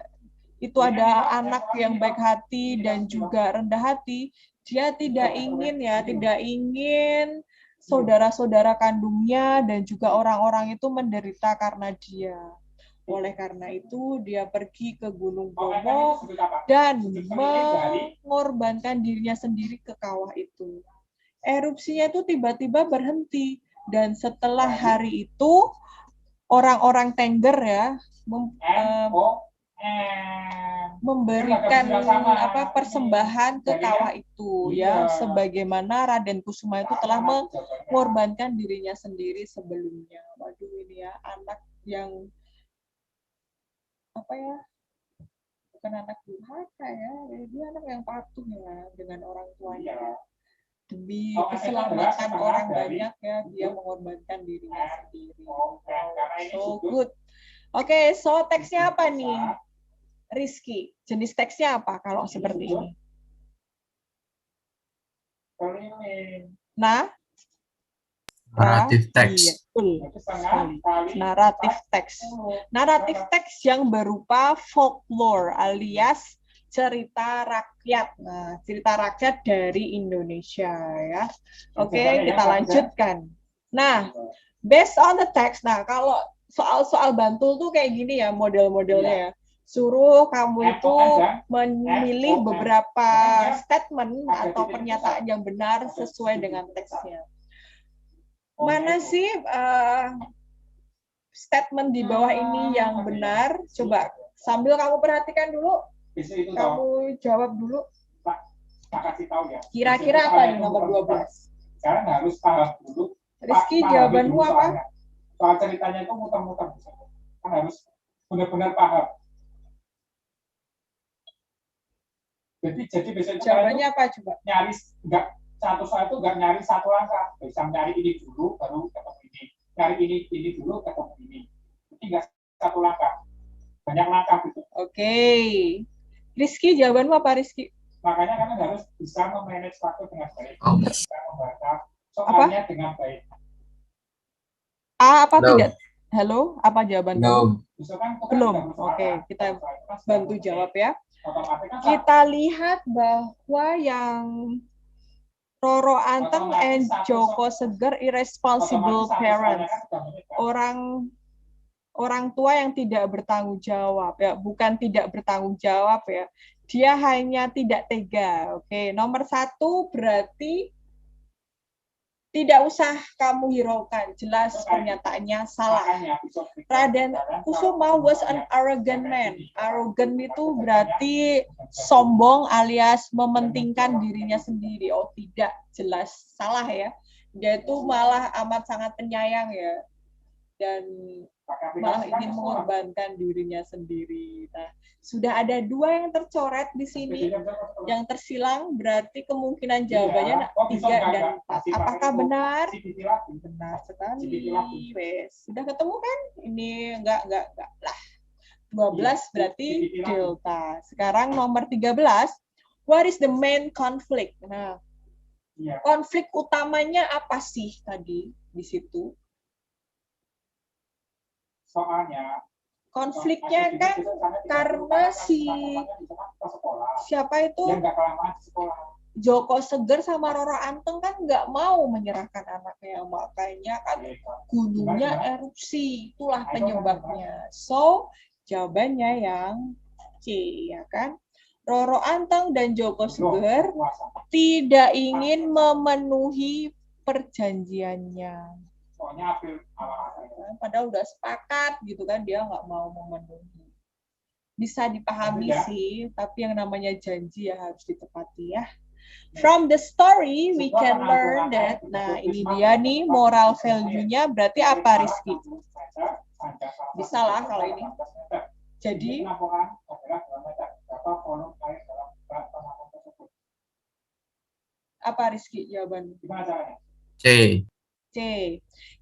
itu ada anak yang baik hati dan juga rendah hati, dia tidak ingin saudara-saudara kandungnya dan juga orang-orang itu menderita karena dia. Oleh karena itu, dia pergi ke Gunung Bromo dan mengorbankan dirinya sendiri ke kawah itu. Erupsinya itu tiba-tiba berhenti, dan setelah hari itu, orang-orang Tengger ya memberikan persembahan ke kawah itu ya, sebagaimana Raden Kusuma itu telah mengorbankan dirinya sendiri sebelumnya. Waduh, ini ya anak yang bukan anak durhaka ya, dia anak yang patuh ya dengan orang tuanya. Demi keselamatan orang banyak ya, dia mengorbankan dirinya sendiri. So good. Oke, so teksnya apa nih, Rizky? Jenis teksnya apa kalau seperti ini? Nah, Naratif iya, teks. betul sekali. Naratif teks. Naratif teks yang berupa folklore alias cerita rakyat. Nah, cerita rakyat dari Indonesia ya. Oke, kita lanjutkan. Nah, based on the text. Nah, kalau soal-soal Bantul tuh kayak gini ya model-modelnya ya. Suruh kamu itu memilih beberapa statement atau pernyataan yang benar sesuai dengan teksnya. Mana sih statement di bawah ini yang benar? Coba sambil kamu perhatikan dulu, kamu jawab dulu. Kasih tahu ya. Kira-kira apa nih nomor 12? Sekarang harus paham dulu. Rizky, jawabanmu apa? Soal ceritanya itu muter-muter. Kan harus benar-benar paham. Jadi biasanya jawabannya apa coba? Nyaris enggak satu soal itu enggak nyari satu langkah. Bisa nyari ini dulu baru ketemu ini. Nyari ini dulu ketemu ini. Jadi enggak satu langkah. Banyak langkah gitu. Oke. Rizky, jawabanmu apa Rizky? Makanya kalian harus bisa memanage waktu dengan baik. Bisa membaca soalnya dengan baik. Apa tidak? Halo, apa jawabanmu? Belum. Oke, kita bantu jawab ya. Kita lihat bahwa yang Roro Anteng and Joko Seger irresponsible parents, orang tua yang tidak bertanggung jawab ya, bukan tidak bertanggung jawab ya, dia hanya tidak tega. Oke, nomor 1 berarti tidak usah kamu hiraukan, jelas pernyataannya salah. Raden Kusuma was an arrogant man. Arrogant itu berarti sombong alias mementingkan dirinya sendiri. Oh tidak, jelas salah ya. Dia itu malah amat sangat penyayang ya. Dan malah ingin mengorbankan dirinya sendiri. Nah, sudah ada 2 yang tercoret di sini. Yang tersilang berarti kemungkinan jawabannya 3 dan 4. Apakah benar? Benar sekali. Wes, sudah ketemu kan? Ini enggak lah. 12 berarti delta. Sekarang nomor 13. What is the main conflict? Nah, konflik utamanya apa sih tadi di situ? Soalnya konfliknya kan karena siapa itu Joko Seger sama Roro Anteng kan nggak mau menyerahkan anaknya, makanya kan gunungnya erupsi, itulah penyebabnya. So jawabannya yang C ya kan. Roro Anteng dan Joko Seger tidak ingin memenuhi perjanjiannya. Padahal udah sepakat gitu kan, dia nggak mau memenuhi. Bisa dipahami sih, tapi yang namanya janji ya harus ditepati ya. From the story we can learn that. Nah ini dia nih moral value-nya, berarti apa Rizky? Bisa lah kalau ini. Jadi apa Rizky jawabannya? C. C.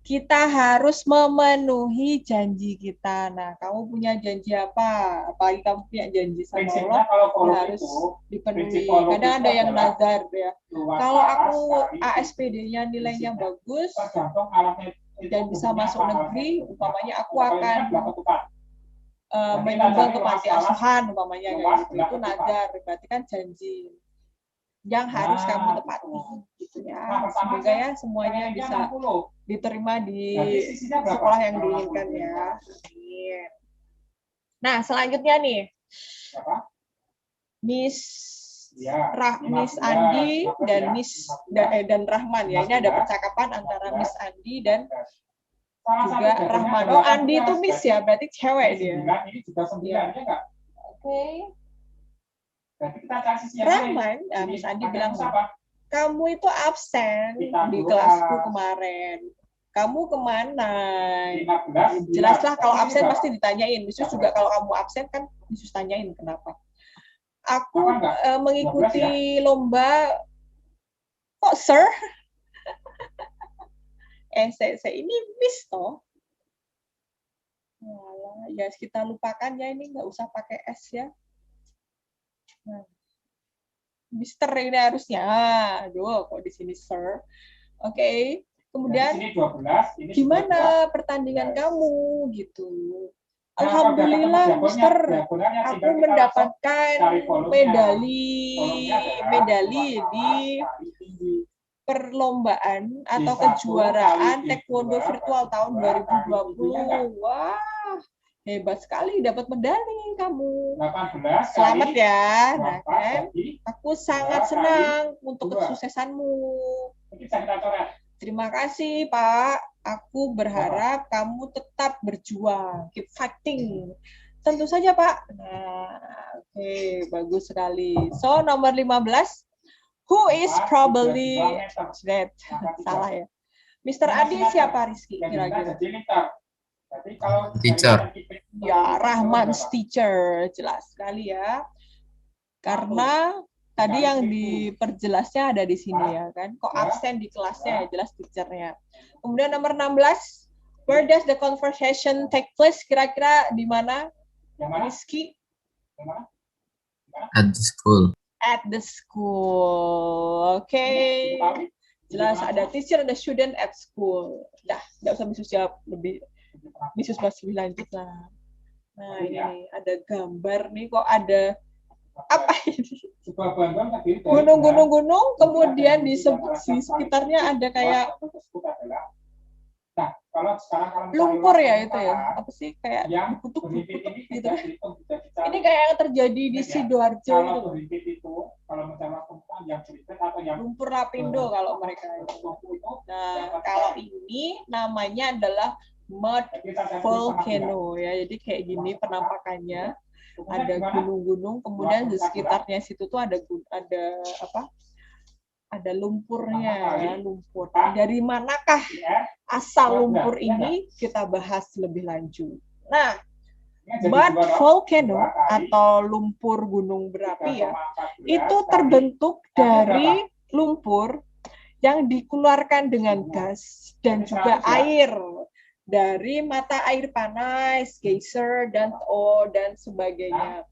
Kita harus memenuhi janji kita. Nah, kamu punya janji apa? Apalagi kamu punya janji sama Allah, ya harus dipenuhi. Kadang ada yang nazar ya. Kalau aku ASPD-nya nilainya bagus, dan bisa masuk negeri, umpamanya aku akan menyumbang ke panti asuhan, umpamanya kayak gitu. Itu nadar, berarti kan janji yang harus kamu tepati, gitu ya. Semoga ya semuanya bisa diterima di sekolah yang diinginkan ya. Amin. Nah, selanjutnya nih, Miss Andi dan Rahman ya. Ini ada percakapan antara Miss Andi dan juga Rahman. Oh, Andi itu Miss ya, berarti cewek dia. Ini juga 9, ya enggak? Oke. Berarti kita cari sisi yang Rahman, Miss Andi bilang, kamu itu absen di kelasku kemarin. Kamu kemana? Jelaslah kalau absen pasti ditanyain. Khusus juga kalau kamu absen kan khusus tanyain kenapa. Aku mengikuti lomba. Kok sir? Saya ini Miss toh. Ya kita lupakan ya, ini nggak usah pakai S ya. Nah, Mister ini harusnya. Aduh, kok di sini sir. Oke. Kemudian gimana pertandingan kamu gitu? Alhamdulillah, Mister, aku mendapatkan medali di perlombaan atau kejuaraan Taekwondo virtual tahun 2020. Wah, hebat sekali dapat medali kamu. Selamat ya. Nah, kan? Aku sangat senang untuk kesuksesanmu. Terima kasih, Pak. Aku berharap kamu tetap berjuang, keep fighting. Tentu saja, Pak. Nah, oke, bagus sekali. So, nomor 15. Who is probably that? Salah ya. Mr. Adi siapa, Rizky? Kira-kira. Teacher. Ya, Rahman's teacher. Jelas sekali ya. Karena tadi yang diperjelasnya ada di sini ya kan. Kok absen di kelasnya ya, jelas teachernya. Kemudian nomor 16, where does the conversation take place? Kira-kira di mana? Rizky? At the school. At the school. Oke. Jelas ada teacher, ada student at school. Dah, nggak usah bisus jawab lebih. Bisus masih lanjut lah. Nah, ini ada gambar nih, kok ada apa ini? Gunung-gunung, kemudian di sekitarnya ada kayak lumpur ya itu ya, apa sih kayak dikutuk-kutuk gitu. Ini kayak yang terjadi di Sidoarjo itu. Lumpur Lapindo kalau mereka itu. Nah, kalau ini namanya adalah mud volcano ya, jadi kayak gini penampakannya. Ada gunung-gunung, kemudian di sekitarnya situ tuh ada apa? Ada lumpurnya ya, lumpur. Dari manakah asal lumpur ini? Kita bahas lebih lanjut. Nah, mud volcano atau lumpur gunung berapi ya, itu terbentuk dari lumpur yang dikeluarkan dengan gas dan juga air dari mata air panas, geyser, dan sebagainya.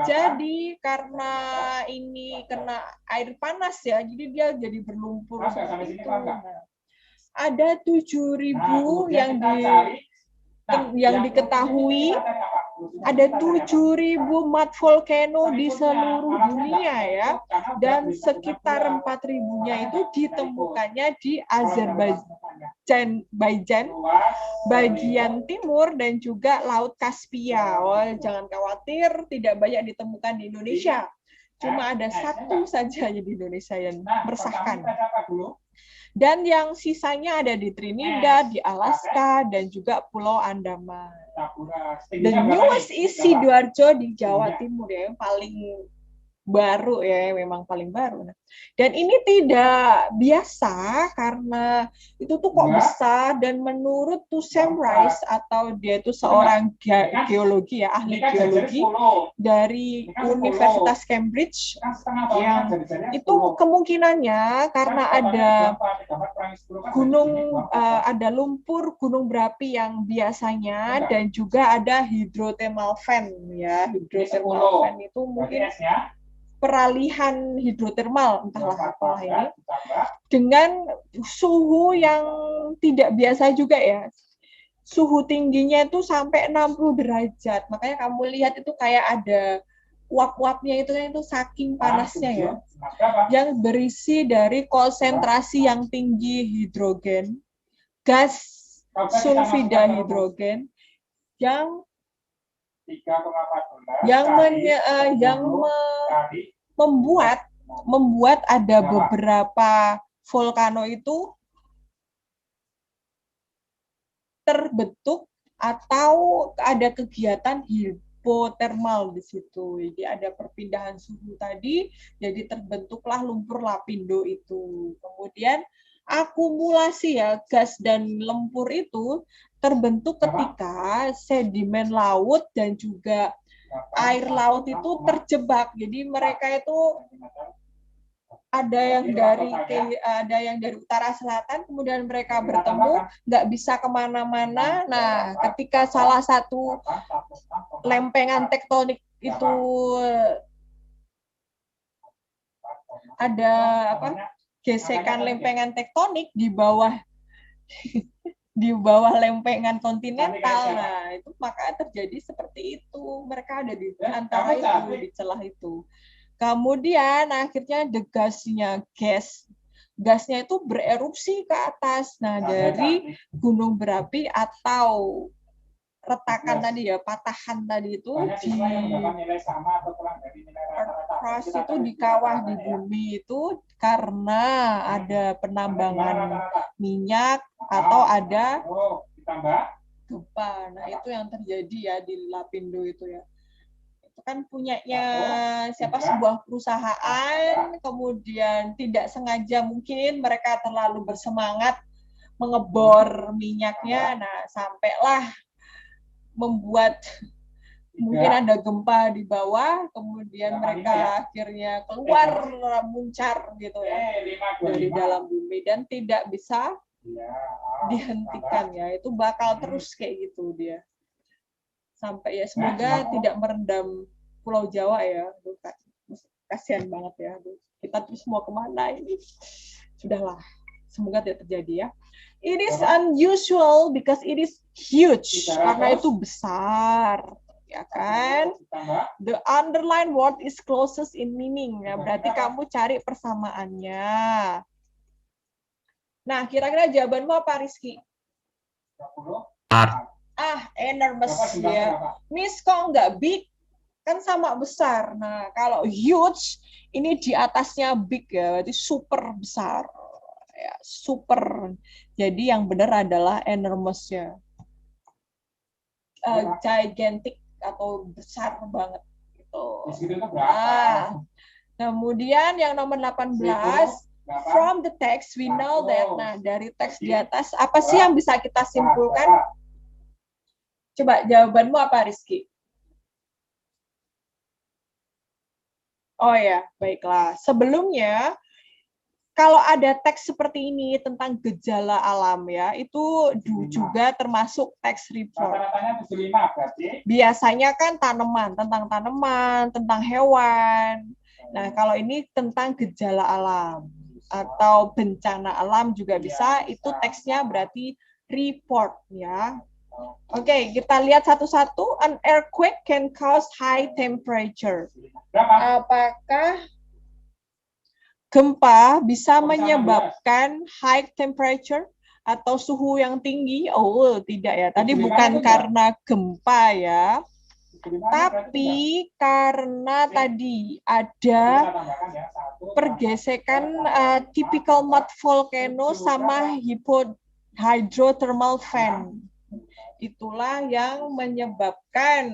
Jadi karena ini kena air panas ya, jadi dia jadi berlumpur seperti itu. Nah, ada 7.000 yang diketahui, ada 7.000 mud volcano di seluruh dunia ya, dan sekitar 4.000-nya itu ditemukannya di Azerbaijan bagian timur dan juga Laut Kaspia. Oh, jangan khawatir, tidak banyak ditemukan di Indonesia. Cuma ada satu saja di Indonesia yang meresahkan. Dan yang sisanya ada di Trinidad, di Alaska, dan juga Pulau Andaman. The newest is Sidoarjo di Jawa Timur ya, yang paling baru ya, memang paling baru. Dan ini tidak biasa karena itu tuh kok besar, dan menurut Sam Rice, atau dia itu seorang geologi ya, ahli geologi dari Universitas Cambridge, yang itu kemungkinannya karena ada ada lumpur gunung berapi yang biasanya, dan juga ada hydrothermal vent ya. Hydrothermal vent itu mungkin peralihan hidrotermal, entahlah apalah ini, dengan suhu yang tidak biasa juga ya. Suhu tingginya itu sampai 60 derajat. Makanya kamu lihat itu kayak ada uap-uapnya itu kan, itu saking panasnya ya. Yang berisi dari konsentrasi yang tinggi hidrogen, gas sulfida hidrogen yang membuat ada beberapa volcano itu terbentuk atau ada kegiatan hipotermal di situ. Jadi ada perpindahan suhu tadi, jadi terbentuklah lumpur lapindo itu. Kemudian akumulasi ya gas dan lumpur itu terbentuk ketika sedimen laut dan juga air laut itu terjebak. Jadi mereka itu ada yang dari utara selatan, kemudian mereka bertemu, nggak bisa kemana-mana. Nah, ketika salah satu lempengan tektonik itu ada gesekan lempengan tektonik di bawah lempengan kontinental, nah itu maka terjadi seperti itu. Mereka ada di antara itu, di celah itu. Kemudian akhirnya gasnya itu bererupsi ke atas. Nah, dari gunung berapi atau retakan tadi ya, patahan tadi itu di crust itu di kawah di bumi itu karena ada penambangan minyak atau ada gempa. Nah, itu yang terjadi ya di Lapindo itu ya. Kan punyanya sebuah perusahaan, kemudian tidak sengaja mungkin mereka terlalu bersemangat mengebor minyaknya, nah sampailah membuat mungkin ada gempa di bawah, kemudian mereka akhirnya keluar muncar gitu ya dari dalam bumi dan tidak bisa dihentikan ya, itu bakal terus kayak gitu dia. Sampai ya semoga tidak merendam Pulau Jawa ya. Kasihan banget ya. Kita terus mau kemana ini? Sudahlah. Semoga tidak terjadi ya. It is unusual because it is huge. Karena itu besar. Ya kan? The underlined word is closest in meaning. Ya, berarti kamu cari persamaannya. Nah, kira-kira jawabanmu apa, Rizky? Enormous ya. Miss kok nggak big? Kan sama besar. Nah, kalau huge, ini di atasnya big ya, berarti super besar. Ya, super. Jadi yang benar adalah enormous ya. Gigantic atau besar banget. Gitu. Nah, kemudian yang nomor 18, from the text we know that. Nah, dari teks di atas, apa sih yang bisa kita simpulkan? Coba jawabanmu apa, Rizky? Oh ya, baiklah. Sebelumnya, kalau ada teks seperti ini tentang gejala alam ya, itu juga termasuk teks report. Biasanya kan tentang tanaman, tentang hewan. Nah, kalau ini tentang gejala alam atau bencana alam juga bisa, itu teksnya berarti report ya. Oke, kita lihat satu-satu. An earthquake can cause high temperature. Apakah gempa bisa menyebabkan high temperature atau suhu yang tinggi? Oh, tidak ya. Tadi bukan karena gempa ya. Tapi karena tadi ada pergesekan typical mud volcano sama hydrothermal fan. Itulah yang menyebabkan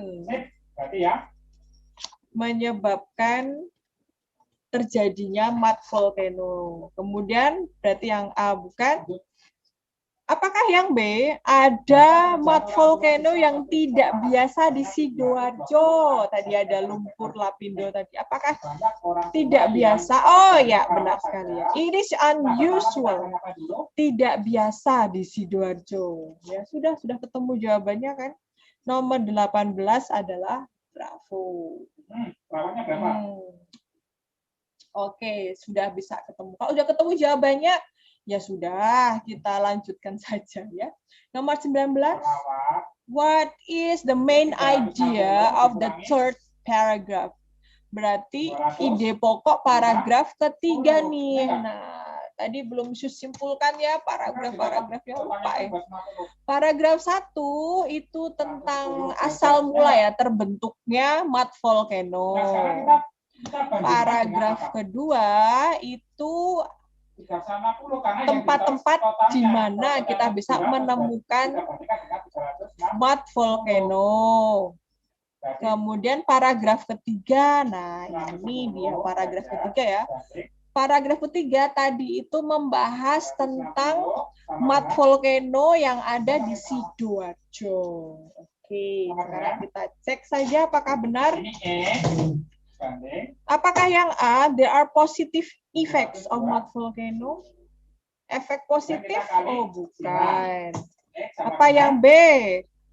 terjadinya mud volcano. Kemudian berarti yang A bukan. Apakah yang B ada mud volcano yang tidak biasa di Sidoarjo? Tadi ada lumpur lapindo tadi. Apakah tidak biasa? Oh ya, benar sekali ya. It is unusual. Tidak biasa di Sidoarjo. Ya, sudah ketemu jawabannya kan? Nomor 18 adalah bravo. Oke, sudah bisa ketemu. Kalau udah ketemu jawabannya, ya sudah, kita lanjutkan saja ya. Nomor 19. What is the main idea of the third paragraph? Berarti ide pokok paragraf ketiga nih. Nah, tadi belum simpulkan ya paragraf-paragrafnya, lupa ya. Paragraf 1 itu tentang asal mula ya, terbentuknya mud volcano. Paragraf kedua itu tempat-tempat di mana kita bisa menemukan mud volcano. Kemudian paragraf ketiga, nah ini dia paragraf ketiga ya. Paragraf ketiga tadi itu membahas tentang mud volcano yang ada di Sidoarjo. Oke, sekarang kita cek saja apakah benar. Apakah yang A, there are positive effects of mud volcano? Efek positif? Oh, bukan. Apa yang B?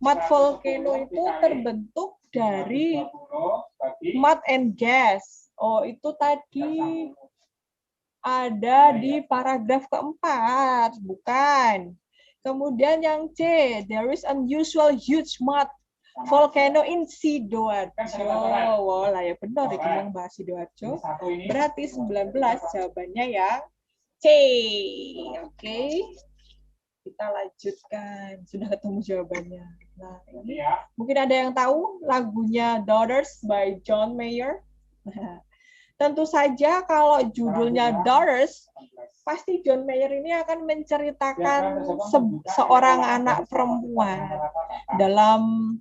Mud volcano itu terbentuk dari mud and gas. Oh, itu tadi ada di paragraf keempat, bukan. Kemudian yang C, there is unusual huge mud volcano in Sidoarjo. Wah, lah ya benar itu yang bahas Sidoarjo. Berarti 19 jawabannya yang C. Oke. Kita lanjutkan. Sudah ketemu jawabannya. Nah, ini mungkin ada yang tahu lagunya Daughters by John Mayer. Tentu saja kalau judulnya Daughters, pasti John Mayer ini akan menceritakan seorang anak perempuan dalam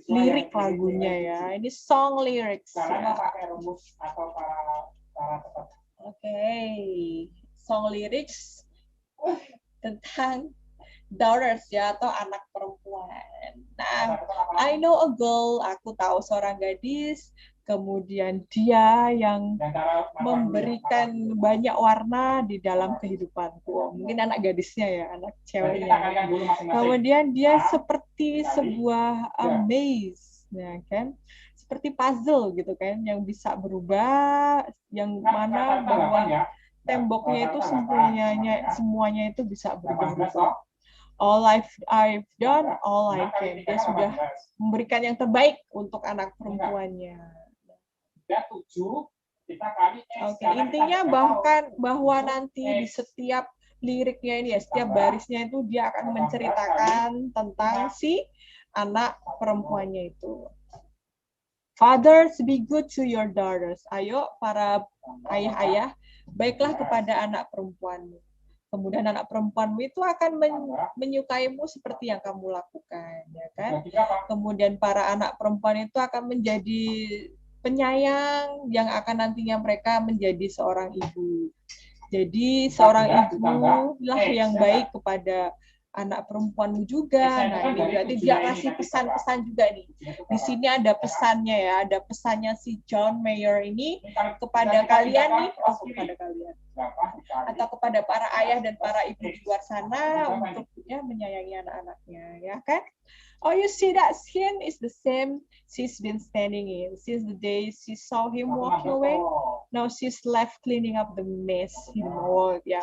lirik lagunya ya. Ini song lyrics. Ya. Oke. Song lyrics tentang daughters ya, atau anak perempuan. Nah, I know a girl, aku tahu seorang gadis, kemudian dia yang memberikan banyak warna di dalam kehidupanku. Oh, mungkin anak gadisnya ya, anak ceweknya. Kemudian dia seperti sebuah maze, ya kan? Seperti puzzle gitu kan, yang bisa berubah, yang mana bahwa temboknya itu semuanya itu bisa berubah. All I've done, all I can. Dia sudah memberikan yang terbaik untuk anak perempuannya. Oke, intinya bahwa nanti di setiap liriknya ini ya, setiap barisnya itu dia akan menceritakan tentang si anak perempuannya itu. Fathers, be good to your daughters. Ayo para ayah-ayah, baiklah kepada anak perempuanmu. Kemudian anak perempuanmu itu akan menyukaimu seperti yang kamu lakukan, ya kan? Kemudian para anak perempuan itu akan menjadi penyayang yang akan nantinya mereka menjadi seorang ibu. Jadi seorang ibu lah yang baik kepada anak perempuanmu juga. Nah, ini berarti dia kasih pesan-pesan juga nih. Di sini ada pesannya ya, ada pesannya si John Mayer ini kepada kalian nih, kepada kalian. Atau kepada para ayah dan para ibu di luar sana untuk ya menyayangi anak-anaknya, ya kan? Oh, you see that skin is the same she's been standing in since the day she saw him walking away. Now she's left cleaning up the mess in the world, ya.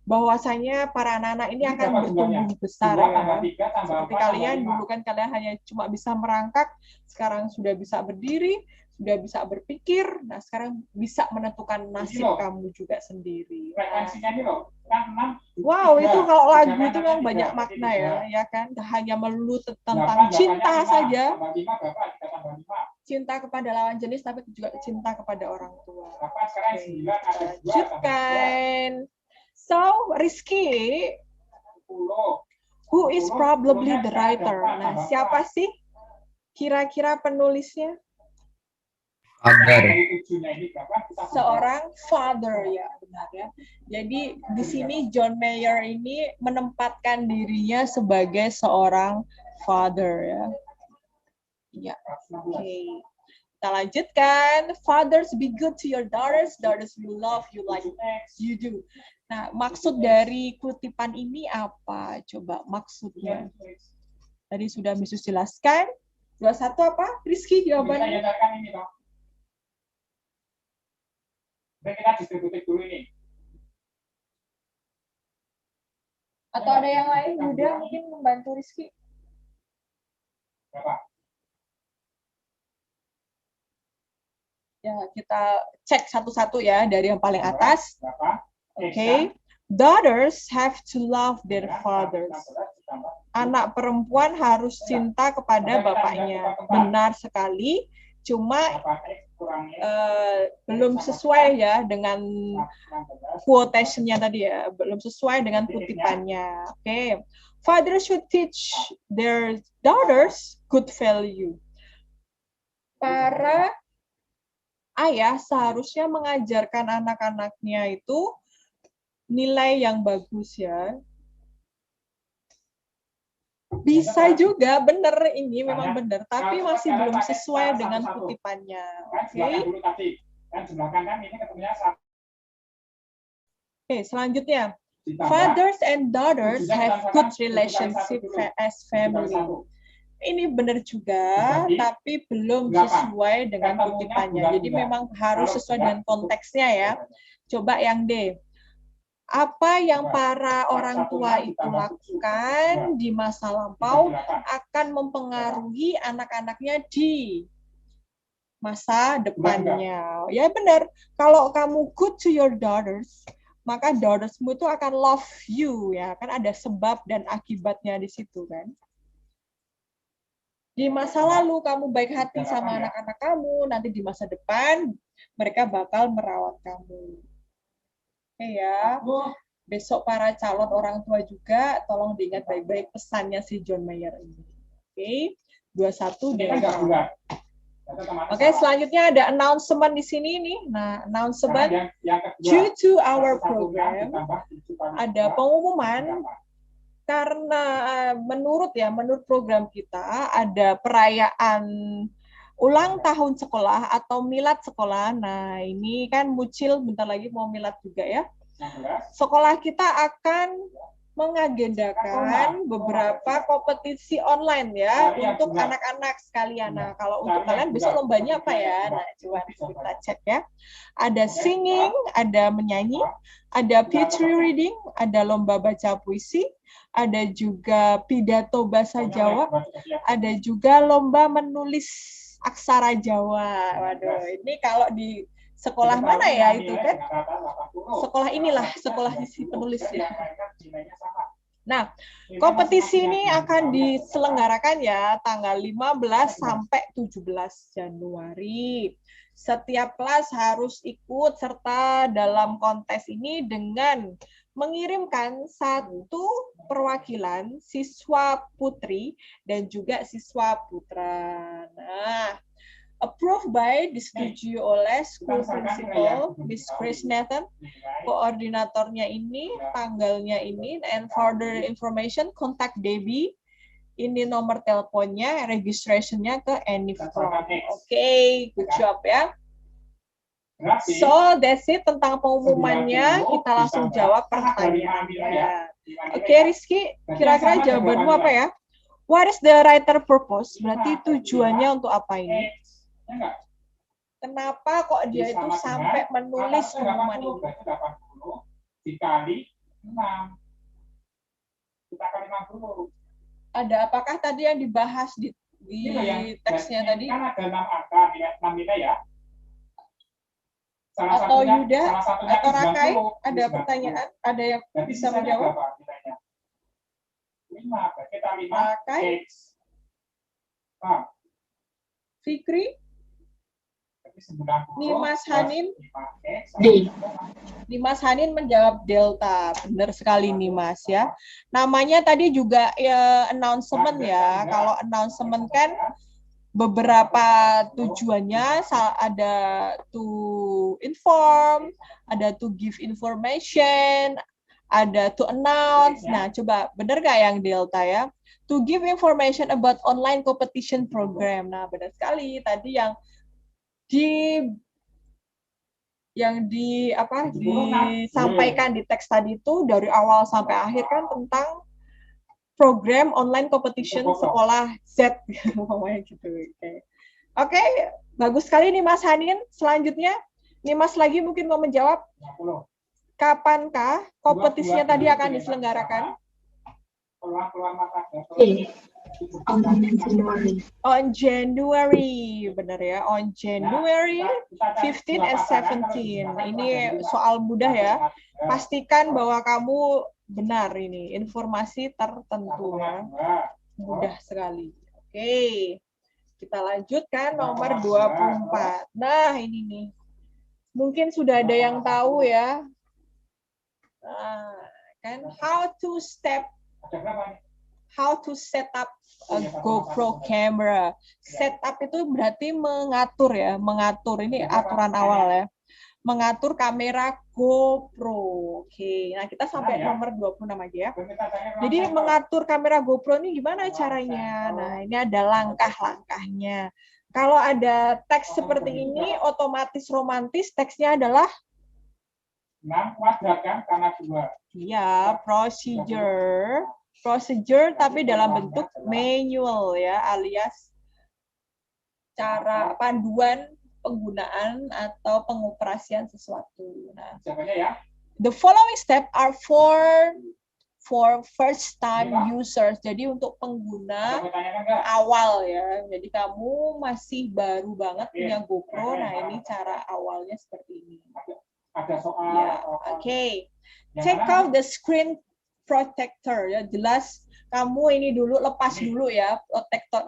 Bahwasanya para anak-anak ini akan bertumbuh besar ya. Seperti kalian dulu kan kalian hanya cuma bisa merangkak, sekarang sudah bisa berdiri, sudah bisa berpikir, nah sekarang bisa menentukan nasib kamu juga sendiri. Wow, itu kalau lagu itu memang banyak makna ya kan? Hanya melulu tentang cinta saja, cinta kepada lawan jenis, tapi juga cinta kepada orang tua. Lanjutkan. So, Rizky, who is probably the writer? Nah, siapa sih kira-kira penulisnya? Father. Seorang father ya, benar ya. Jadi di sini John Mayer ini menempatkan dirinya sebagai seorang father ya. Ya, oke. Kita lanjutkan. Fathers, be good to your daughters. Daughters will love you like you do. Nah, maksud dari kutipan ini apa? Coba maksudnya. Tadi sudah Misus jelaskan. 21 apa? Rizky jawabannya. Jadi kita distributif dulu ini. Atau ada yang lain, Yuda mungkin membantu Rizky? Berapa? Ya, kita cek satu-satu ya, dari yang paling atas. Berapa? Oke. Daughters have to love their fathers. Anak perempuan harus cinta kepada bapaknya. Benar sekali. Cuma belum sesuai ya dengan quotation-nya tadi ya. Belum sesuai dengan kutipannya. Oke. Fathers should teach their daughters good value. Para ayah seharusnya mengajarkan anak-anaknya itu nilai yang bagus ya. Bisa juga benar, ini memang benar, tapi masih belum sesuai dengan kutipannya. Oke. Oke, selanjutnya. Fathers and daughters have good relationship as family. Ini benar juga, tapi belum sesuai dengan kutipannya. Jadi memang harus sesuai dengan konteksnya ya. Coba yang D. Apa yang para orang tua itu lakukan di masa lampau akan mempengaruhi anak-anaknya di masa depannya. Ya benar, kalau kamu good to your daughters, maka daughtersmu itu akan love you ya, kan ada sebab dan akibatnya di situ kan. Di masa lalu kamu baik hati sama anak-anak kamu, nanti di masa depan mereka bakal merawat kamu. Oke ya. Besok para calon orang tua juga tolong diingat baik-baik pesannya si John Mayer ini. Oke. 21 dia. Oke, selanjutnya ada announcement di sini nih. Nah, announcement due to our program ada pengumuman karena menurut program kita ada perayaan ulang tahun sekolah atau milad sekolah. Nah, ini kan Mucil bentar lagi mau milad juga ya. Sekolah kita akan mengagendakan beberapa kompetisi online ya untuk anak-anak sekalian. Nah, kalau untuk kalian besok lombanya apa ya? Nah, coba kita cek ya. Ada singing, ada menyanyi, ada poetry reading, ada lomba baca puisi, ada juga pidato bahasa Jawa, ada juga lomba menulis aksara Jawa. Waduh, ini kalau di sekolah mana ya itu kan? Sekolah inilah, sekolah si penulis ya. Nah, kompetisi ini akan diselenggarakan ya tanggal 15 sampai 17 Januari. Setiap kelas harus ikut serta dalam kontes ini dengan mengirimkan satu perwakilan siswa putri dan juga siswa putra. Nah, approved by, disetujui oleh school principal, Miss Chris Nathan, koordinatornya ini, tanggalnya ini, and further information, contact Debbie, ini nomor teleponnya, registrationnya ke Anifrom. Oke, good job ya. So, that's it tentang pengumumannya, kita langsung jawab pertanyaannya. Oke, Rizky, kira-kira jawabanmu apa ya? What is the writer purpose? Berarti tujuannya untuk apa ini? Kenapa kok dia itu sampai menulis pengumuman ini? Dikali 6. Kita kali 60. Ada apakah tadi yang dibahas di teksnya tadi? Kan ada 6 angka, 6 nilai ya. Atau Yuda atau Rakai ada pertanyaan? Ada yang bisa menjawab? 5, kita 5. Rakai? Fikri? Nimas Hanin? Nimas Hanin menjawab delta. Benar sekali Nimas ya. Namanya tadi juga ya, announcement ya. Kalau announcement kan beberapa tujuannya ada to inform, ada to give information, ada to announce. Nah, coba benar nggak yang delta ya? To give information about online competition program. Nah, benar sekali. Tadi disampaikan di teks tadi itu dari awal sampai akhir kan tentang program online competition sekolah Z ngomongnya gitu. Oke, bagus sekali nih Mas Hanin. Selanjutnya Nimas lagi mungkin mau menjawab. 50. Kapankah kompetisinya tadi akan diselenggarakan? Peluang-peluang mata On January, benar ya. On January 15 and 17. Ini soal mudah ya. Pastikan bahwa kamu benar ini, informasi tertentu ya. Mudah sekali. Oke. Kita lanjutkan nomor 24. Nah, ini nih. Mungkin sudah ada yang tahu ya. Nah, kan how to set up a GoPro camera. Setup itu berarti mengatur ya, mengatur. Ini aturan awal ya. Mengatur kamera GoPro. Oke, nah kita sampai nomor 26 aja ya. Jadi mengatur kamera GoPro ini gimana caranya? Nah, ini ada langkah-langkahnya. Kalau ada teks seperti ini, otomatis romantis, teksnya adalah 6 kuadrat kan, karena 2. Iya, procedure tapi dalam bentuk manual ya, alias cara panduan penggunaan atau pengoperasian sesuatu. Nah, the following step are for first time users. Jadi untuk pengguna awal ya. Jadi kamu masih baru banget punya GoPro. Nah, ini cara awalnya seperti ini. Ada soal. Ya, oke. Take out the screen protector ya, jelas kamu ini dulu lepas dulu ya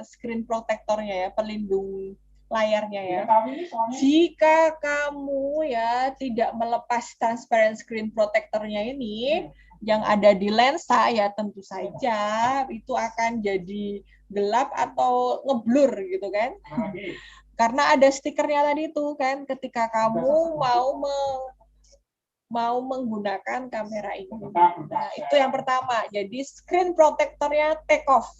screen protectornya ya, pelindung layarnya ya. Jika kamu ya tidak melepas transparent screen protectornya ini yang ada di lensa ya, tentu saja itu akan jadi gelap atau ngeblur gitu kan. Karena ada stikernya tadi itu kan, ketika kamu mau menggunakan kamera ini. Nah, itu yang pertama. Jadi screen protectornya take off.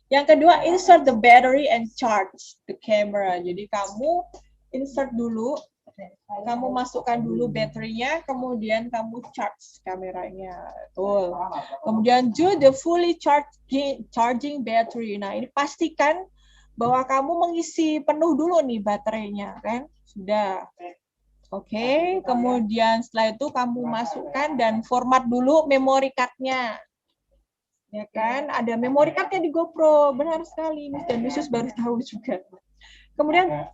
Yang kedua, insert the battery and charge the camera. Jadi kamu insert dulu, kamu masukkan dulu baterainya, kemudian kamu charge kameranya. Betul. Kemudian do the fully charging battery. Nah, ini pastikan bahwa kamu mengisi penuh dulu nih baterainya, kan? Sudah. Oke, kemudian setelah itu kamu masukkan dan format dulu memory card-nya. Ya kan, ada memory card-nya di GoPro. Benar sekali, Miss dan Mrs. baru tahu juga. Kemudian,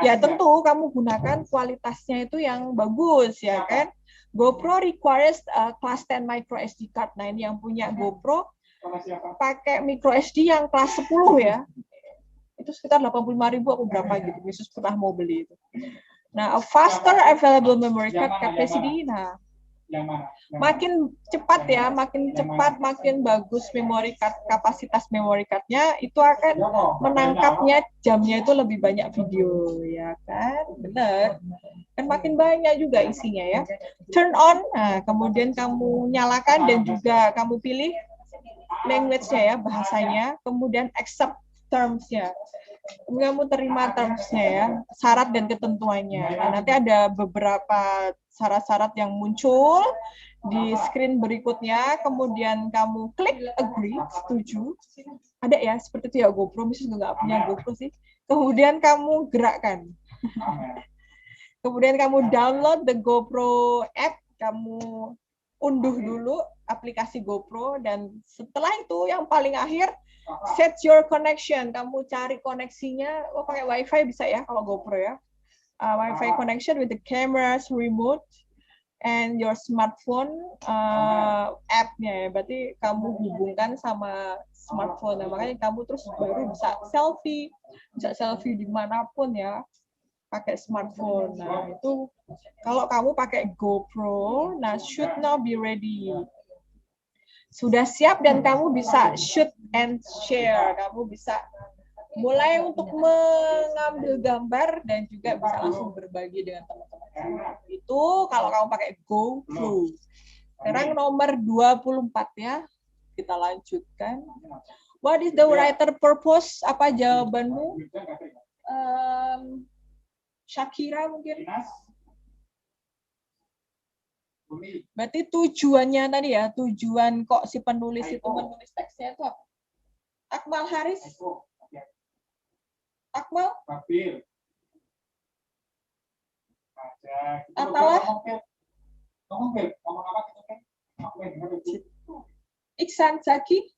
ya tentu kamu gunakan kualitasnya itu yang bagus, ya kan. GoPro requires class 10 micro SD card. Nah, ini yang punya GoPro pakai micro SD yang kelas 10 ya. Itu sekitar 85.000 atau berapa gitu. Mrs. pernah mau beli itu. Nah, a faster available memory card capacity. Nah, makin cepat ya, makin cepat, makin bagus memory card, kapasitas memory card-nya, itu akan menangkapnya jamnya itu lebih banyak video, ya kan? Benar. Kan makin banyak juga isinya ya. Turn on, nah, kemudian kamu nyalakan dan juga kamu pilih language-nya ya, bahasanya, kemudian accept terms-nya. Kamu terima terms-nya ya, syarat dan ketentuannya. Nah, nanti ada beberapa syarat-syarat yang muncul di screen berikutnya, kemudian kamu klik agree, setuju. Ada ya, seperti itu ya GoPro, misalnya nggak punya GoPro sih. Kemudian kamu gerakkan. Kemudian kamu download the GoPro app, kamu unduh dulu aplikasi GoPro, dan setelah itu yang paling akhir, set your connection. Kamu cari koneksinya, pakai WiFi bisa ya kalau GoPro ya. Wi-Fi connection with the camera's remote and your smartphone app-nya ya. Berarti kamu hubungkan sama smartphone. Nah, makanya kamu terus baru bisa selfie dimanapun ya, pakai smartphone. Nah, itu kalau kamu pakai GoPro, nah should now be ready. Sudah siap dan kamu bisa shoot and share. Kamu bisa mulai untuk mengambil gambar dan juga bisa langsung berbagi dengan teman-teman. Itu kalau kamu pakai GoPro. Sekarang nomor 24 ya. Kita lanjutkan. What is the writer purpose? Apa jawabanmu? Shakira mungkin? Berarti tujuannya tadi ya, tujuan kok si penulis itu menulis teksnya itu apa? Akmal Haris? Akmal? aja. Gitu. Apalah? Ngomong apa gitu kan? Aku dengar itu. Iksan Zaki?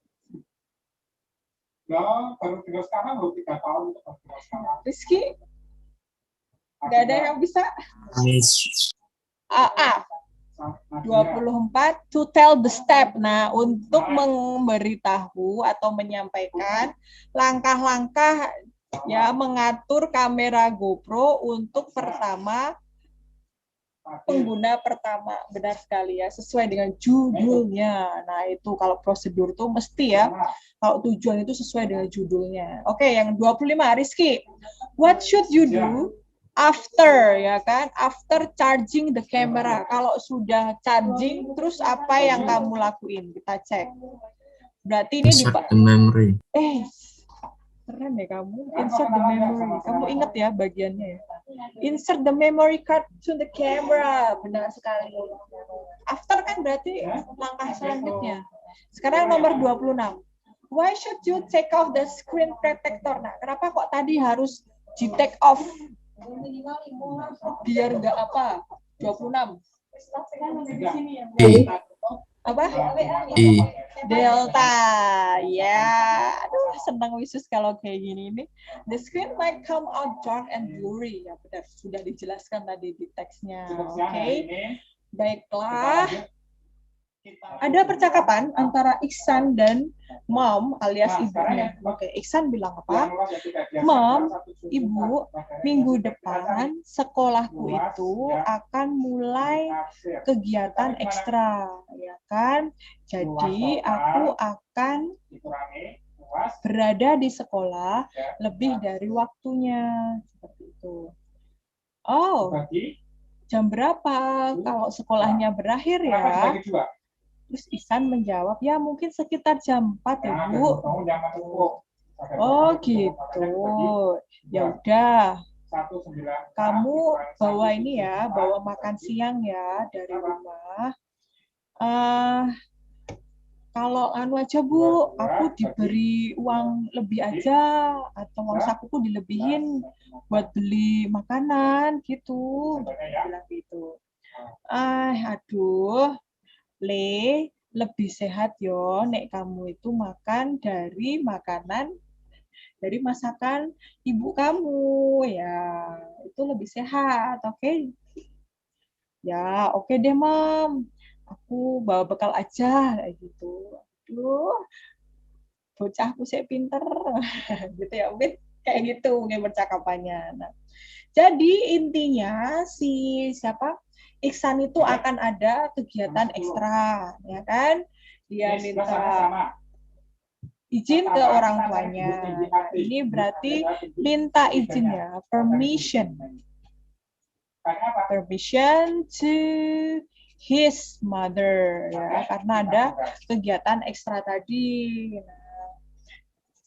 Ya, baru tinggal sekarang loh, 3 tahun itu baru tinggal sekarang. Rizky? Nggak ada yang bisa? Miss. AA. 24 to tell the step. Nah, untuk memberitahu atau menyampaikan langkah-langkah ya mengatur kamera GoPro untuk pengguna pertama. Benar sekali ya, sesuai dengan judulnya. Nah, itu kalau prosedur tuh mesti ya. Kalau tujuan itu sesuai dengan judulnya. Oke, yang 25 Rizky. What should you do after, ya kan? After charging the camera. Kalau sudah charging, terus apa yang kamu lakuin? Kita cek. Berarti ini Insert the memory. Keren ya kamu. Insert the memory. Kamu ingat ya bagiannya ya. Insert the memory card to the camera. Benar sekali. After kan berarti langkah selanjutnya. Sekarang nomor 26. Why should you take off the screen protector? Nah, kenapa kok tadi harus di take off? Biar nggak apa? 26. Apa? Delta. Ya, aduh senang wisus kalau kayak gini nih. The screen might come out dark and blurry. Ya benar, sudah dijelaskan tadi di teksnya. Oke. Baiklah. Ada percakapan antara Iksan dan Mom alias ibunya. Oke, Iksan bilang apa? Mom, ibu, minggu depan sekolahku itu akan mulai kegiatan ekstra, ya kan? Jadi aku akan berada di sekolah lebih dari waktunya, seperti itu. Oh, jam berapa kalau sekolahnya berakhir ya? Terus Ihsan menjawab, ya mungkin sekitar jam 4 ya Bu. Oh gitu. Ya udah. Kamu bawa ini ya, bawa makan siang ya dari rumah. Kalau anu aja Bu, aku diberi uang lebih aja atau uang sakuku dilebihin buat beli makanan gitu. Bilang gitu. Aduh. Lebih sehat yo nek kamu itu makan dari masakan ibu kamu ya, itu lebih sehat. Oke. Ya oke deh Mam, aku bawa bekal aja kayak gitu. Aduh, bocahku saya pinter gitu ya, mungkin kayak gitu mungkin percakapannya. Nah, jadi intinya Iksan itu akan ada kegiatan ekstra, ya kan? Dia minta izin ke orang tuanya. Ini berarti minta izinnya, permission to his mother, ya, karena ada kegiatan ekstra tadi. Nah,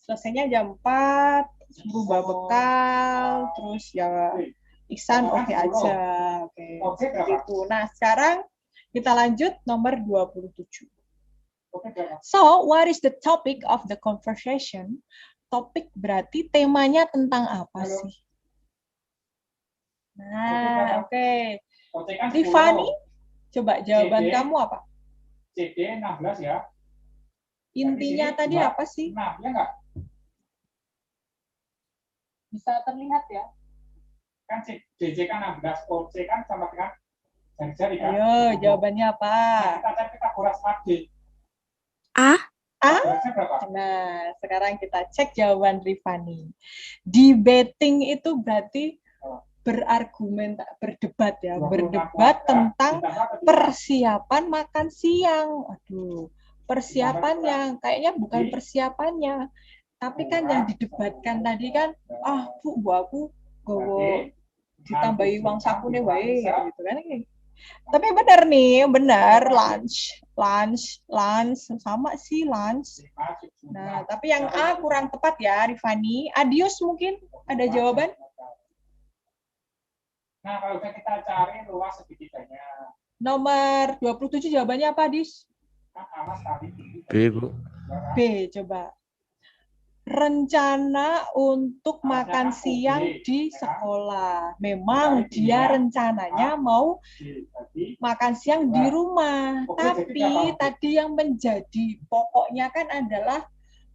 selesainya jam 4, suruh bawa bekal, terus ya Iksan oke aja. Oke, gitu. Nah, sekarang kita lanjut nomor 27. So, what is the topic of the conversation? Topik berarti temanya tentang apa sih? Nah, oke. Tiffany, coba jawaban kamu apa? CD 16 ya. Intinya tadi apa sih? 6, ya enggak? Bisa terlihat ya? Kan JJ kan 16, OC kan sama dengan jari-jari kan? Ayo, jawabannya apa? Nah, kita kuras lagi. Nah, sekarang kita cek jawaban Rifani. Debating itu berarti berdebat ya, berdebat tentang persiapan makan siang. Aduh, persiapan yang kayaknya bukan persiapannya, tapi kan yang didebatkan tadi kan, Bu aku gowo ditambahi uang sakune wae gitu kan. Tapi benar nih, lunch sama sih lunch. Nah, tapi yang A kurang tepat ya, Rifani. Adios mungkin ada jawaban? Nah, kalau kita cari luas segitiganya. Nomor 27 jawabannya apa, Adis? B, Bu. B, coba. rencana untuk makan siang di sekolah. Memang dia rencananya mau makan siang di rumah, tapi tadi yang menjadi pokoknya kan adalah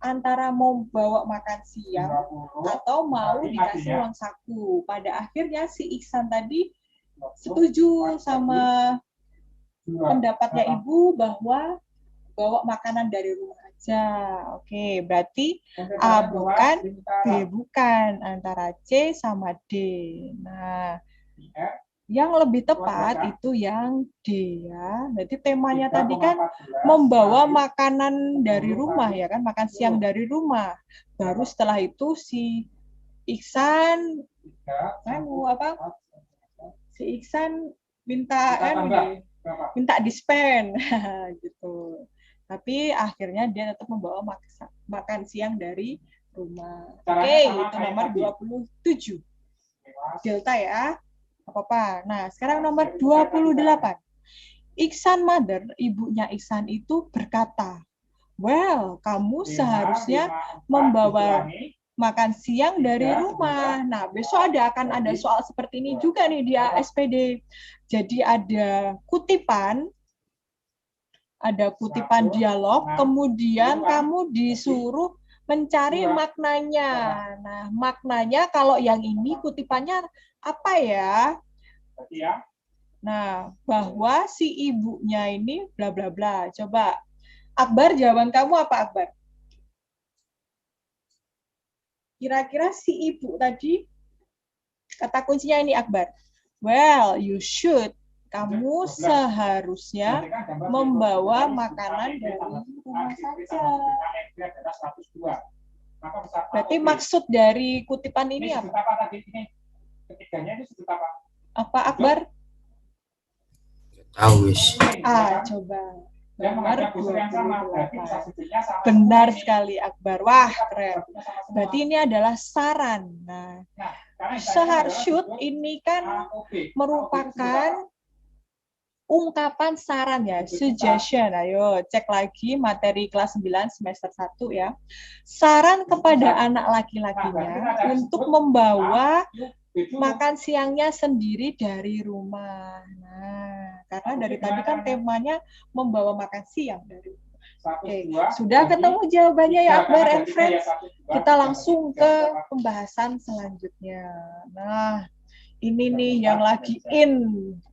antara mau bawa makan siang atau mau dikasih uang saku. Pada akhirnya si Iksan tadi setuju sama pendapatnya ibu bahwa bawa makanan dari rumah aja. Oke, berarti A bukan, B bukan, antara C sama D. Nah, yang lebih tepat itu yang D ya. Jadi temanya tadi kan membawa makanan dari rumah ya kan, makan siang dari rumah. Baru setelah itu si Iksan Si Iksan minta minta dispen gitu. Tapi akhirnya dia tetap membawa makan siang dari rumah. Oke, itu nomor 27. Delta ya. Apa-apa. Nah, sekarang nomor 28. Iksan mother, ibunya Iksan itu berkata, "Well, kamu seharusnya membawa makan siang dari rumah." Nah, besok akan ada soal seperti ini juga nih di SPD. Jadi ada kutipan dialog, kemudian kamu disuruh mencari maknanya. Nah, maknanya kalau yang ini kutipannya apa ya? Nah, bahwa si ibunya ini bla bla bla. Coba, Akbar, jawaban kamu apa, Akbar? Kira-kira si ibu tadi, kata kuncinya ini, Akbar. Well, you should. Kamu seharusnya membawa makanan dari rumah saja. Berarti maksud dari kutipan ini apa? Ketiganya ini sudut apa? Apa, Akbar? Tahu wis. Coba. Benar sekali, Akbar. Wah, keren. Berarti ini adalah saran. Nah, should ini kan merupakan ungkapan saran ya, suggestion. Ayo cek lagi materi kelas 9 semester 1 ya. Saran kepada anak laki-lakinya untuk membawa makan siangnya sendiri dari rumah. Nah, karena dari tadi kan temanya membawa makan siang dari rumah. Oke, sudah ketemu jawabannya ya, Akbar and friends. Kita langsung ke pembahasan selanjutnya. Nah, ini nih yang lagi in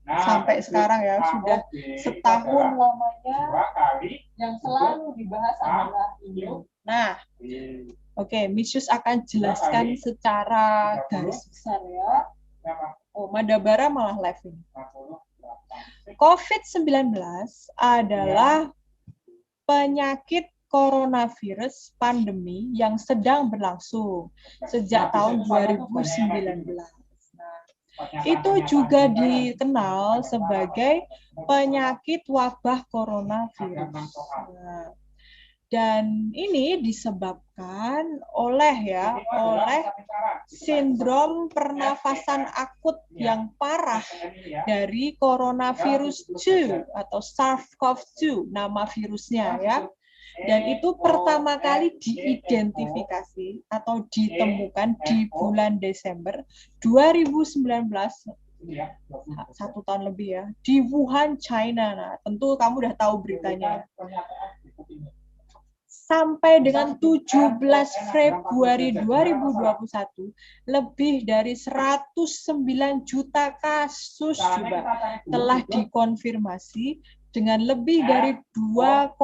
sampai sekarang ya, sudah setahun lamanya yang selalu dibahas adalah ini. Nah, oke, Miss Yus akan jelaskan secara garis besar ya. Oh, Madabara malah live ini. COVID-19 adalah penyakit coronavirus pandemi yang sedang berlangsung sejak tahun 2019. Itu juga dikenal sebagai penyakit wabah coronavirus. Dan ini disebabkan oleh sindrom pernafasan akut yang parah dari coronavirus 2 atau SARS-CoV-2 nama virusnya ya. Dan itu pertama kali diidentifikasi atau ditemukan di bulan Desember 2019, 1 tahun lebih ya, di Wuhan, China. Nah, tentu kamu udah tahu beritanya. Sampai dengan 17 Februari 2021, lebih dari 109 juta kasus juga telah dikonfirmasi dengan lebih dari 2,42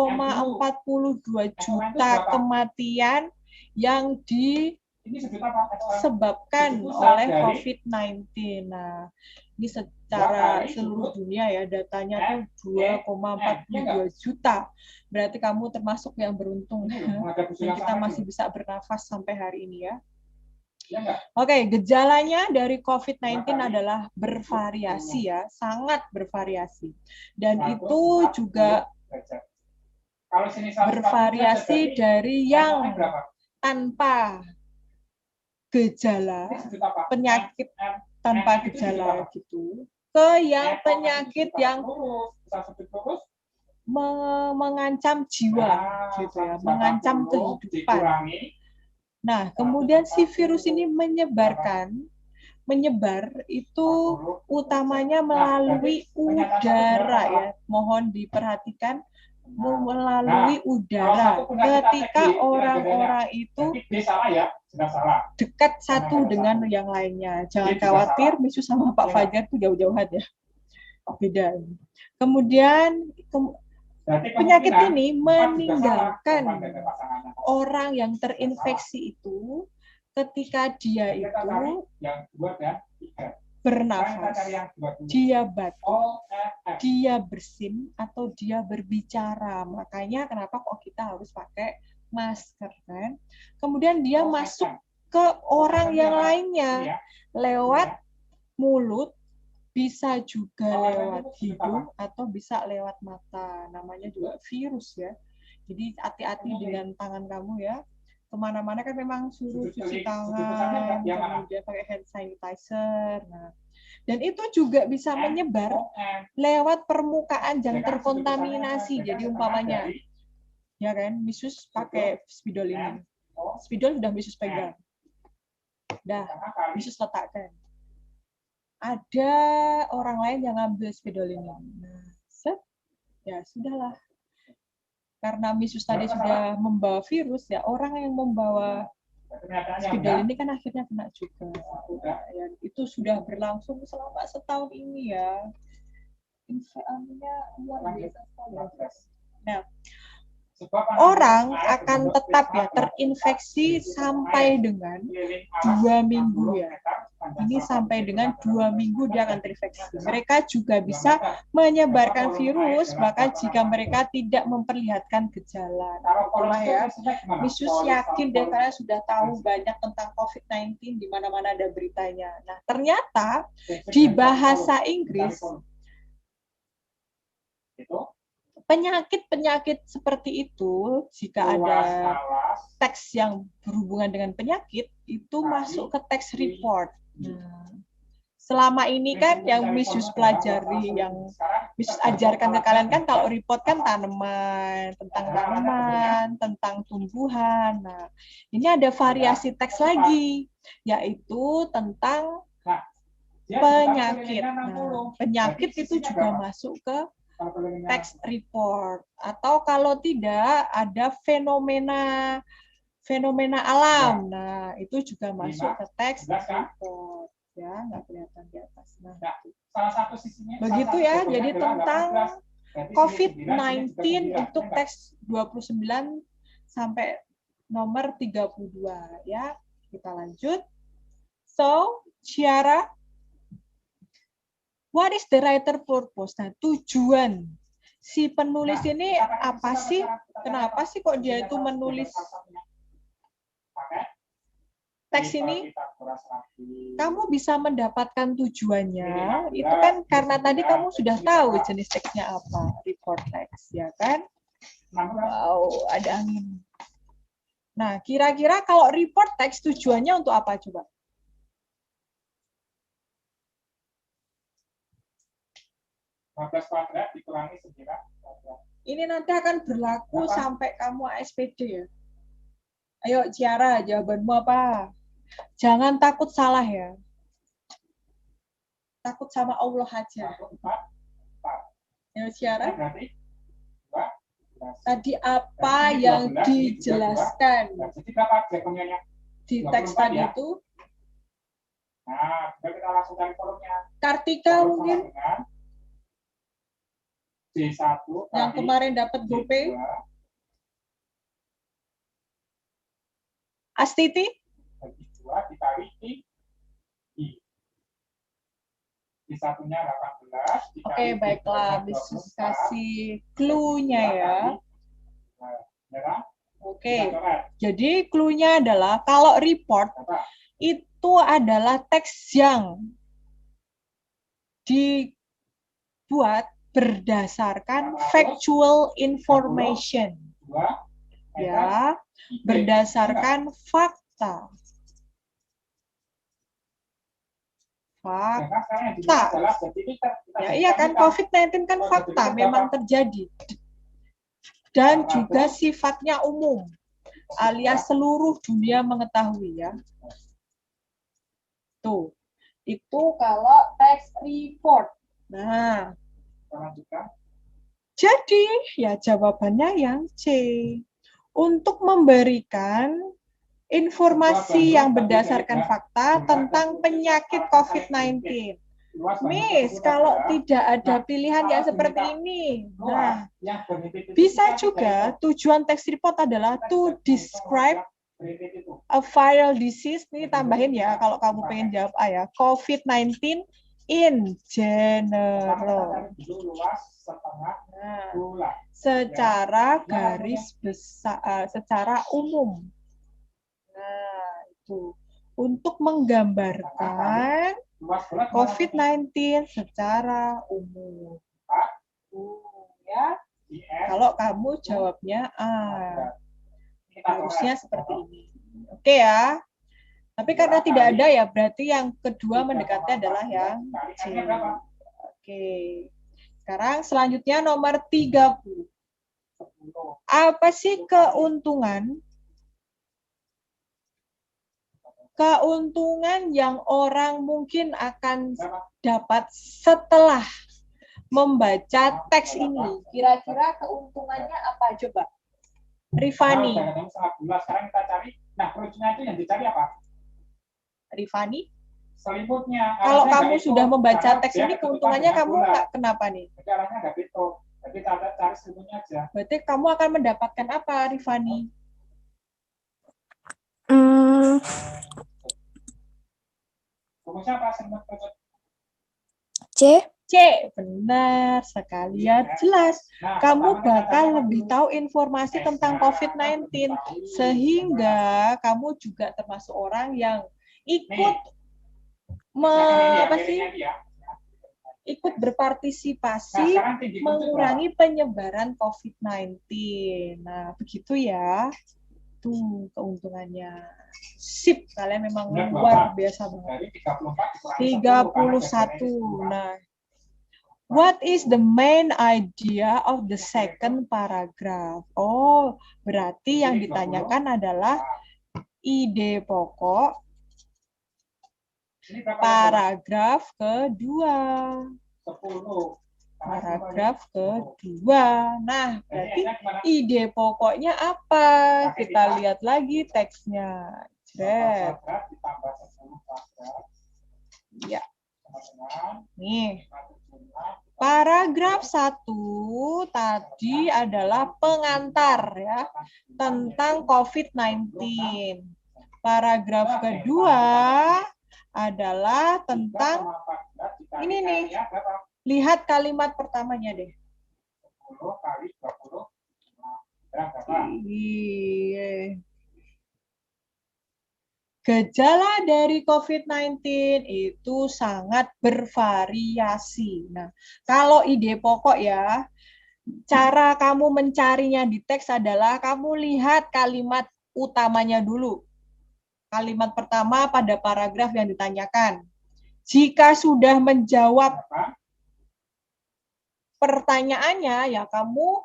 juta kematian yang disebabkan oleh COVID-19. Nah, ini secara seluruh dunia ya, datanya tuh 2,42 juta. Berarti kamu termasuk yang beruntung. Dan kita masih bisa bernafas sampai hari ini ya. Oke, gejalanya dari COVID-19 adalah bervariasi ya, sangat bervariasi. Dan itu juga bervariasi dari yang tanpa gejala, penyakit tanpa gejala gitu, ke yang penyakit yang mengancam jiwa gitu ya, mengancam kehidupan. Nah, kemudian si virus ini menyebar itu utamanya melalui udara ya. Mohon diperhatikan, melalui udara. Ketika orang-orang itu dekat satu dengan yang lainnya. Jangan khawatir, Misu sama Pak Fajar itu jauh-jauhan ya. Beda. Kemudian penyakit ini meninggalkan orang yang terinfeksi itu ketika dia itu bernafas, dia batuk, dia bersin, atau dia berbicara. Makanya kenapa kok kita harus pakai masker kan? Kemudian dia masuk ke orang yang lainnya lewat mulut, bisa juga lewat hidung atau bisa lewat mata. Namanya juga virus ya. Jadi hati-hati dengan tangan kamu ya. Kemana-mana kan memang suruh cuci tangan, kemudian pakai hand sanitizer. Nah, dan itu juga bisa menyebar lewat permukaan yang terkontaminasi. Jadi umpamanya, ya kan, Misus pakai spidol ini. Spidol sudah Misus pegang. Dah, Misus letakkan. Ada orang lain yang ngambil spidol ini. Nah, set, ya sudahlah. Karena Misus tadi sudah membawa virus, ya orang yang membawa spidol ini kan akhirnya kena juga. Ya, itu sudah berlangsung selama setahun ini ya. Infeksinya luar biasa sekali. Nah, orang akan tetap ya terinfeksi sampai dengan 2 minggu ya. Ini sampai dengan 2 minggu dia akan terinfeksi. Mereka juga bisa menyebarkan virus bahkan jika mereka tidak memperlihatkan gejala. Itulah ya. Misus yakin deh karena sudah tahu banyak tentang COVID-19 di mana-mana ada beritanya. Nah, ternyata di bahasa Inggris penyakit-penyakit seperti itu, jika ada teks yang berhubungan dengan penyakit, itu masuk ke teks report. Nah, selama ini kan yang Misus pelajari, yang Misus ajarkan ke kalian kan kalau report kan tanaman, tentang tumbuhan. Nah, ini ada variasi teks lagi, yaitu tentang penyakit. Nah, penyakit itu juga masuk ke teks report, atau kalau tidak ada fenomena alam. Nah, itu juga masuk ke teks report ya, nggak kelihatan di atas. Nah, begitu ya. Jadi tentang COVID-19 untuk teks 29 sampai nomor 32 ya. Kita lanjut. So, Ciara, what is the writer purpose? Nah, tujuan si penulis ini apa sih? Kenapa sih kok dia itu menulis teks ini? Kamu bisa mendapatkan tujuannya, itu kan karena tadi kamu sudah tahu jenis teksnya apa, report text, ya kan? Wow, ada angin. Nah, kira-kira kalau report text tujuannya untuk apa coba? Ini nanti akan berlaku sampai kamu ASPD ya. Ayo Ciara, jawabanmu apa? Jangan takut salah ya. Takut sama Allah aja. Ayo Ciara. Tadi apa yang dijelaskan di teks tadi itu? Nah, kita langsung cari kolomnya. Kartika mungkin? D1 yang kemarin dapat GoPay. Astiti? Bagi 2 dikali I. D1-nya 18. Oke, baiklah. Bisa kasih clue-nya ya. Oke. Jadi clue-nya adalah kalau report itu adalah teks yang dibuat berdasarkan factual information, ya, berdasarkan fakta. Ya, iya kan, COVID-19 kan fakta, memang terjadi. Dan juga sifatnya umum. alias seluruh dunia mengetahui ya. Tuh, itu kalau tax report. Nah, jadi ya jawabannya yang C. Untuk memberikan informasi yang berdasarkan fakta tentang penyakit COVID-19. Miss, kalau tidak ada pilihan yang seperti ini, nah, bisa juga tujuan text report adalah to describe a viral disease. Nih tambahin ya, kalau kamu pengen jawab A ya, COVID-19 in general. Nah, secara garis besar, secara umum. Nah, itu untuk menggambarkan COVID-19 secara umum. Ya, kalau kamu jawabnya A, harusnya seperti ini. Oke ya. Tapi karena tidak ada ya, berarti yang kedua mendekatnya adalah yang C. Oke. Sekarang selanjutnya nomor 30. Apa sih keuntungan yang orang mungkin akan dapat setelah membaca teks ini? Kira-kira keuntungannya apa? Coba. Rifani. Sekarang kita cari. Nah, keuntungan itu yang dicari apa? Rifani? Selimutnya. Kalau kamu sudah membaca teks ini, keuntungannya kamu kenapa nih? Caranya nggak betul. Jadi kita cari selimutnya aja. Berarti kamu akan mendapatkan apa, Rifani? Rumusnya apa? Selimut. C. C, benar sekali ya, jelas. Kamu bakal lebih tahu informasi tentang COVID-19, sehingga kamu juga termasuk orang yang ikut ikut berpartisipasi mengurangi penyebaran COVID-19. Nah, begitu ya. Tuh keuntungannya. Sip, kalian memang luar biasa banget. 31. Nah, what is the main idea of the second paragraph? Oh, berarti yang ditanyakan adalah ide pokok paragraf kedua. Paragraf kedua. Nah, berarti ide pokoknya apa? Kita lihat lagi teksnya. Ya. Nih. Paragraf 1 tadi adalah pengantar ya tentang COVID-19. Paragraf kedua adalah tentang ini nih. Lihat kalimat pertamanya deh. 10 kali 20 berapa? Gejala dari COVID-19 itu sangat bervariasi. Nah, kalau ide pokok ya, cara kamu mencarinya di teks adalah kamu lihat kalimat utamanya dulu. Kalimat pertama pada paragraf yang ditanyakan. Jika sudah menjawab pertanyaannya, ya kamu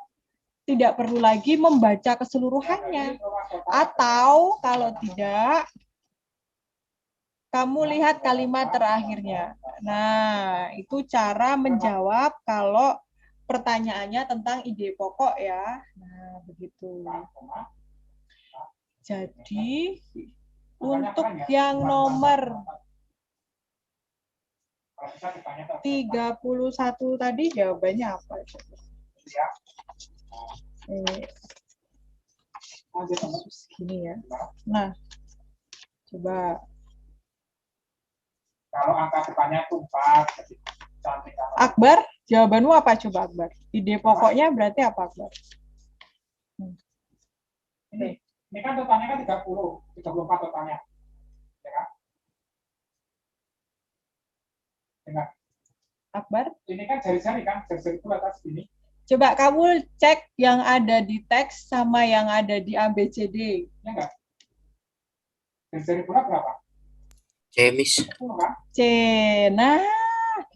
tidak perlu lagi membaca keseluruhannya. Atau kalau tidak, kamu lihat kalimat terakhirnya. Nah, itu cara menjawab kalau pertanyaannya tentang ide pokok ya. Nah, begitu. Jadi, untuk yang nomor 31 tadi jawabannya apa? Gini ya. Nah, coba. Kalau angka depannya itu 4, cantik. Akbar, jawabanmu apa coba Akbar? Ide pokoknya berarti apa Akbar? Ini kan totalnya kan 34 totalnya. Ya kan? Dengar. Akbar? Ini kan jari-jari kan, jari-jari itu atas sini. Coba kamu cek yang ada di teks sama yang ada di ABCD. Ya enggak? Jari-jari bulat berapa? C, Miss. C. Nah,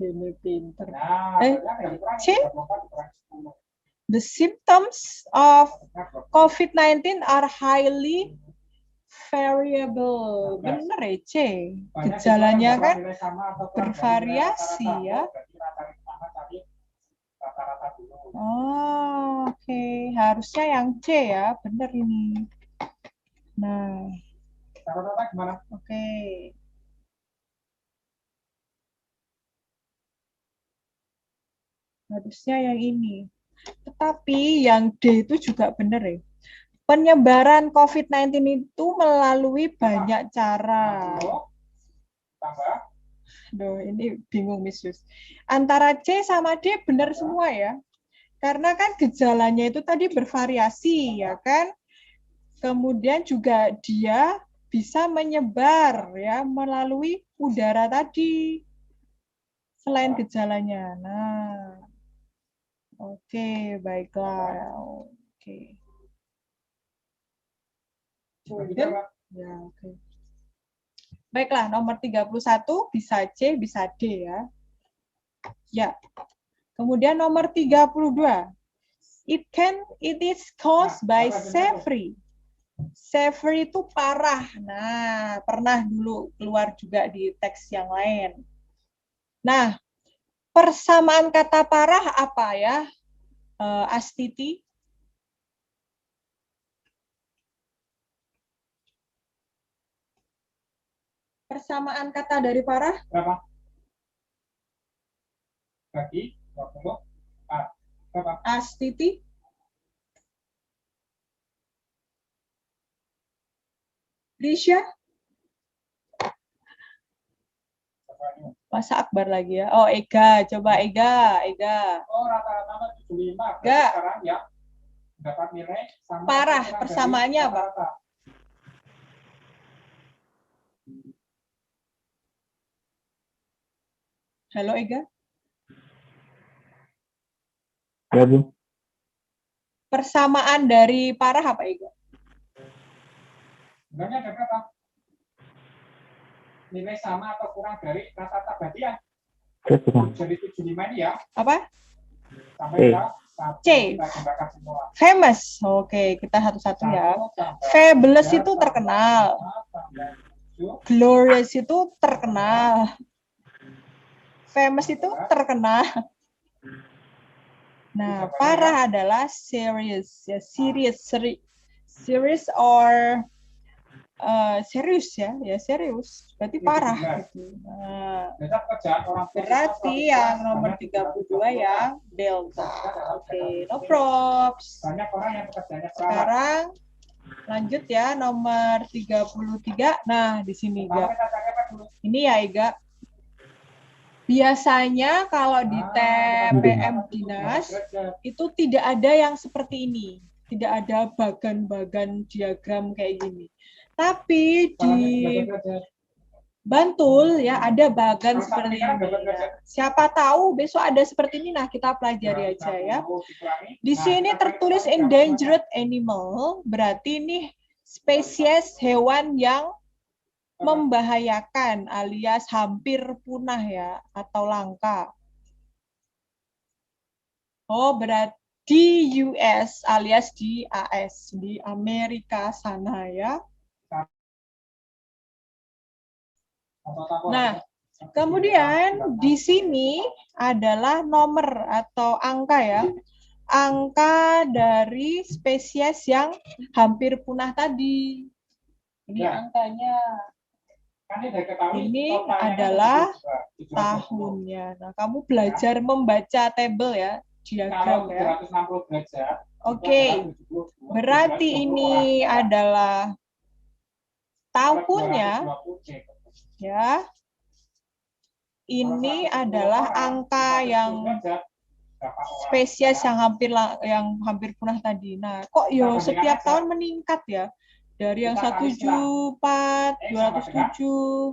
gini pinter. Nah, C? The symptoms of COVID-19 are highly variable. Bener ya, C. Gejalanya kan bervariasi ya. Oh, oke. Harusnya yang C ya. Bener ini. Nah, oke. Harusnya yang ini. Tetapi yang D itu juga benar ya. Penyebaran COVID-19 itu melalui banyak cara. Duh, ini bingung, Miss Yus. Antara C sama D benar semua ya. Karena kan gejalanya itu tadi bervariasi, ya kan? Kemudian juga dia bisa menyebar ya melalui udara tadi. Selain gejalanya. Nah, oke, baiklah. Oke. Ya, oke. Baiklah, nomor 31 bisa C, bisa D ya. Ya. Kemudian nomor 32. It is caused by severe. Severe itu parah. Nah, pernah dulu keluar juga di teks yang lain. Nah, persamaan kata parah apa ya? Astiti? Persamaan kata dari parah? Berapa? Bagi 20. Berapa? Astiti? Risha? Masa Akbar lagi ya? Oh, Ega. Coba Ega. Oh, rata-rata 75. Enggak. Sekarang ya dapat nilai sama Parah. Persamaannya apa? Halo, Ega? Ya, Bu. Persamaan dari parah apa, Ega? Sebenarnya ada berapa? Nilai sama atau kurang dari rata-rata berarti ya? Jadi 75 ini ya? Apa? Sampai ke C. Famous. Oke, kita satu-satu ya. Fabulous itu terkenal. Glorious itu terkenal. Famous itu terkenal. Nah, parah adalah serious. Ya, serious or serius ya, serius. Berarti parah gitu. Nah, berarti yang nomor 32 yang delta. Oke, no props. Sekarang lanjut ya nomor 33. Nah, di sini Ga. Ini ya Ega. Biasanya kalau di TPM Dinas itu tidak ada yang seperti ini. Tidak ada bagan-bagan diagram kayak gini. Tapi di Bantul ya ada bagan seperti ini. Ya. Siapa tahu besok ada seperti ini. Nah, kita pelajari aja ya. Di sini tertulis endangered animal, berarti ini spesies hewan yang membahayakan alias hampir punah ya atau langka. Oh, berarti di US alias di AS, di Amerika sana ya. Nah, kemudian di sini adalah nomor atau angka ya. Angka dari spesies yang hampir punah tadi. Ini angkanya. Ini adalah tahunnya. Nah, kamu belajar membaca tabel ya, diagram ya. Oke, berarti ini adalah tahunnya. Ya, ini adalah angka yang spesies yang hampir punah tadi. Nah, kok yo setiap tahun meningkat ya? Dari yang 174, 207.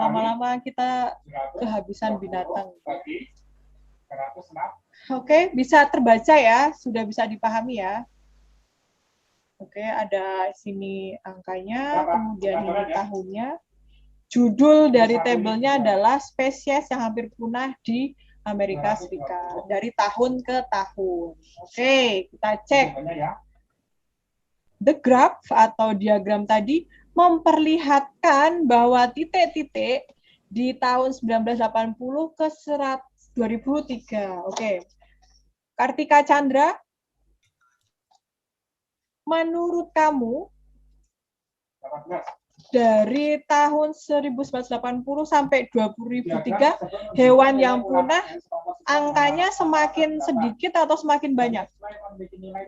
Lama-lama kita kehabisan binatang. Oke, bisa terbaca ya, sudah bisa dipahami ya. Oke, ada sini angkanya, kemudian ini tahunnya. Judul dari tabelnya adalah spesies yang hampir punah di Amerika Serikat dari tahun ke tahun. Oke, kita cek. The graph atau diagram tadi memperlihatkan bahwa titik-titik di tahun 1980 ke 2003. Oke. Kartika Chandra, menurut kamu 18. dari tahun 1980 sampai 2003 hewan yang punah angkanya semakin sedikit atau semakin banyak?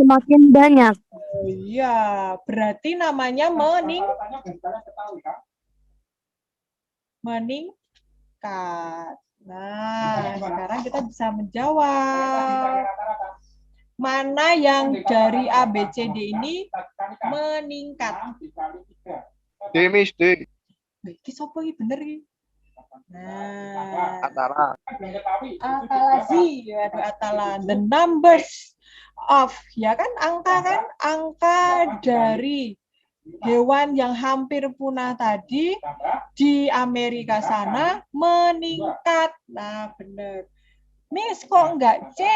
Semakin banyak. Oh iya, berarti namanya meningkat. Nah, sekarang kita bisa menjawab. Mana yang dari A, B, C, D ini meningkat? D, Miss, D. Iki sopo iki bener iki? Nah, Atala. Atalazi, ya Atala. The numbers of, ya kan angka dari hewan yang hampir punah tadi di Amerika sana meningkat. Nah, bener. Miss, kok enggak C?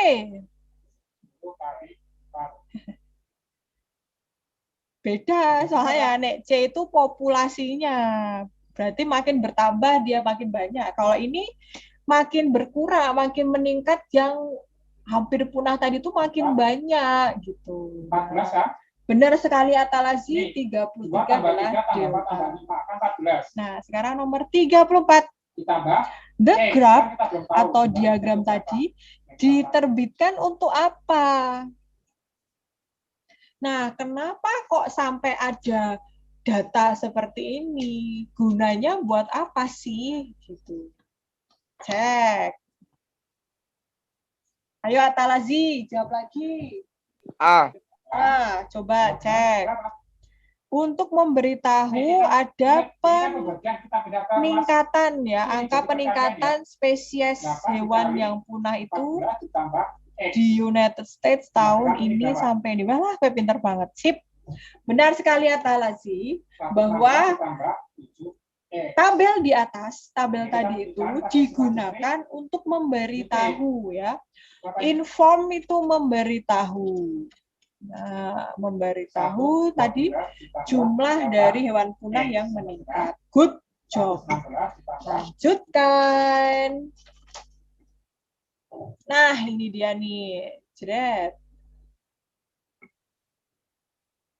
Beda, soalnya nek C itu populasinya. Berarti makin bertambah dia makin banyak. Kalau ini makin berkurang, makin meningkat, yang hampir punah tadi itu makin banyak gitu. 14 kan? Benar sekali Atalazi, 33 adalah delta. 14. Nah, sekarang nomor 34. Ditambah The X, graph kan kita belum tahu. atau diagram tadi diterbitkan untuk apa? Nah, kenapa kok sampai ada data seperti ini? Gunanya buat apa sih? Gitu. Cek. Ayo Atalazi, jawab lagi. A. Coba cek. Untuk memberitahu ada peningkatan ya, angka peningkatan spesies hewan yang punah itu di United States tahun ini sampai ini. Wah, pinter banget. Sip. Benar sekali Atalazi bahwa tabel di atas, tabel tadi itu digunakan untuk memberitahu ya. Inform itu memberitahu. Nah, memberitahu tadi jumlah dari hewan punah yang meningkat. Good job. Lanjutkan. Nah, ini dia nih. Jret.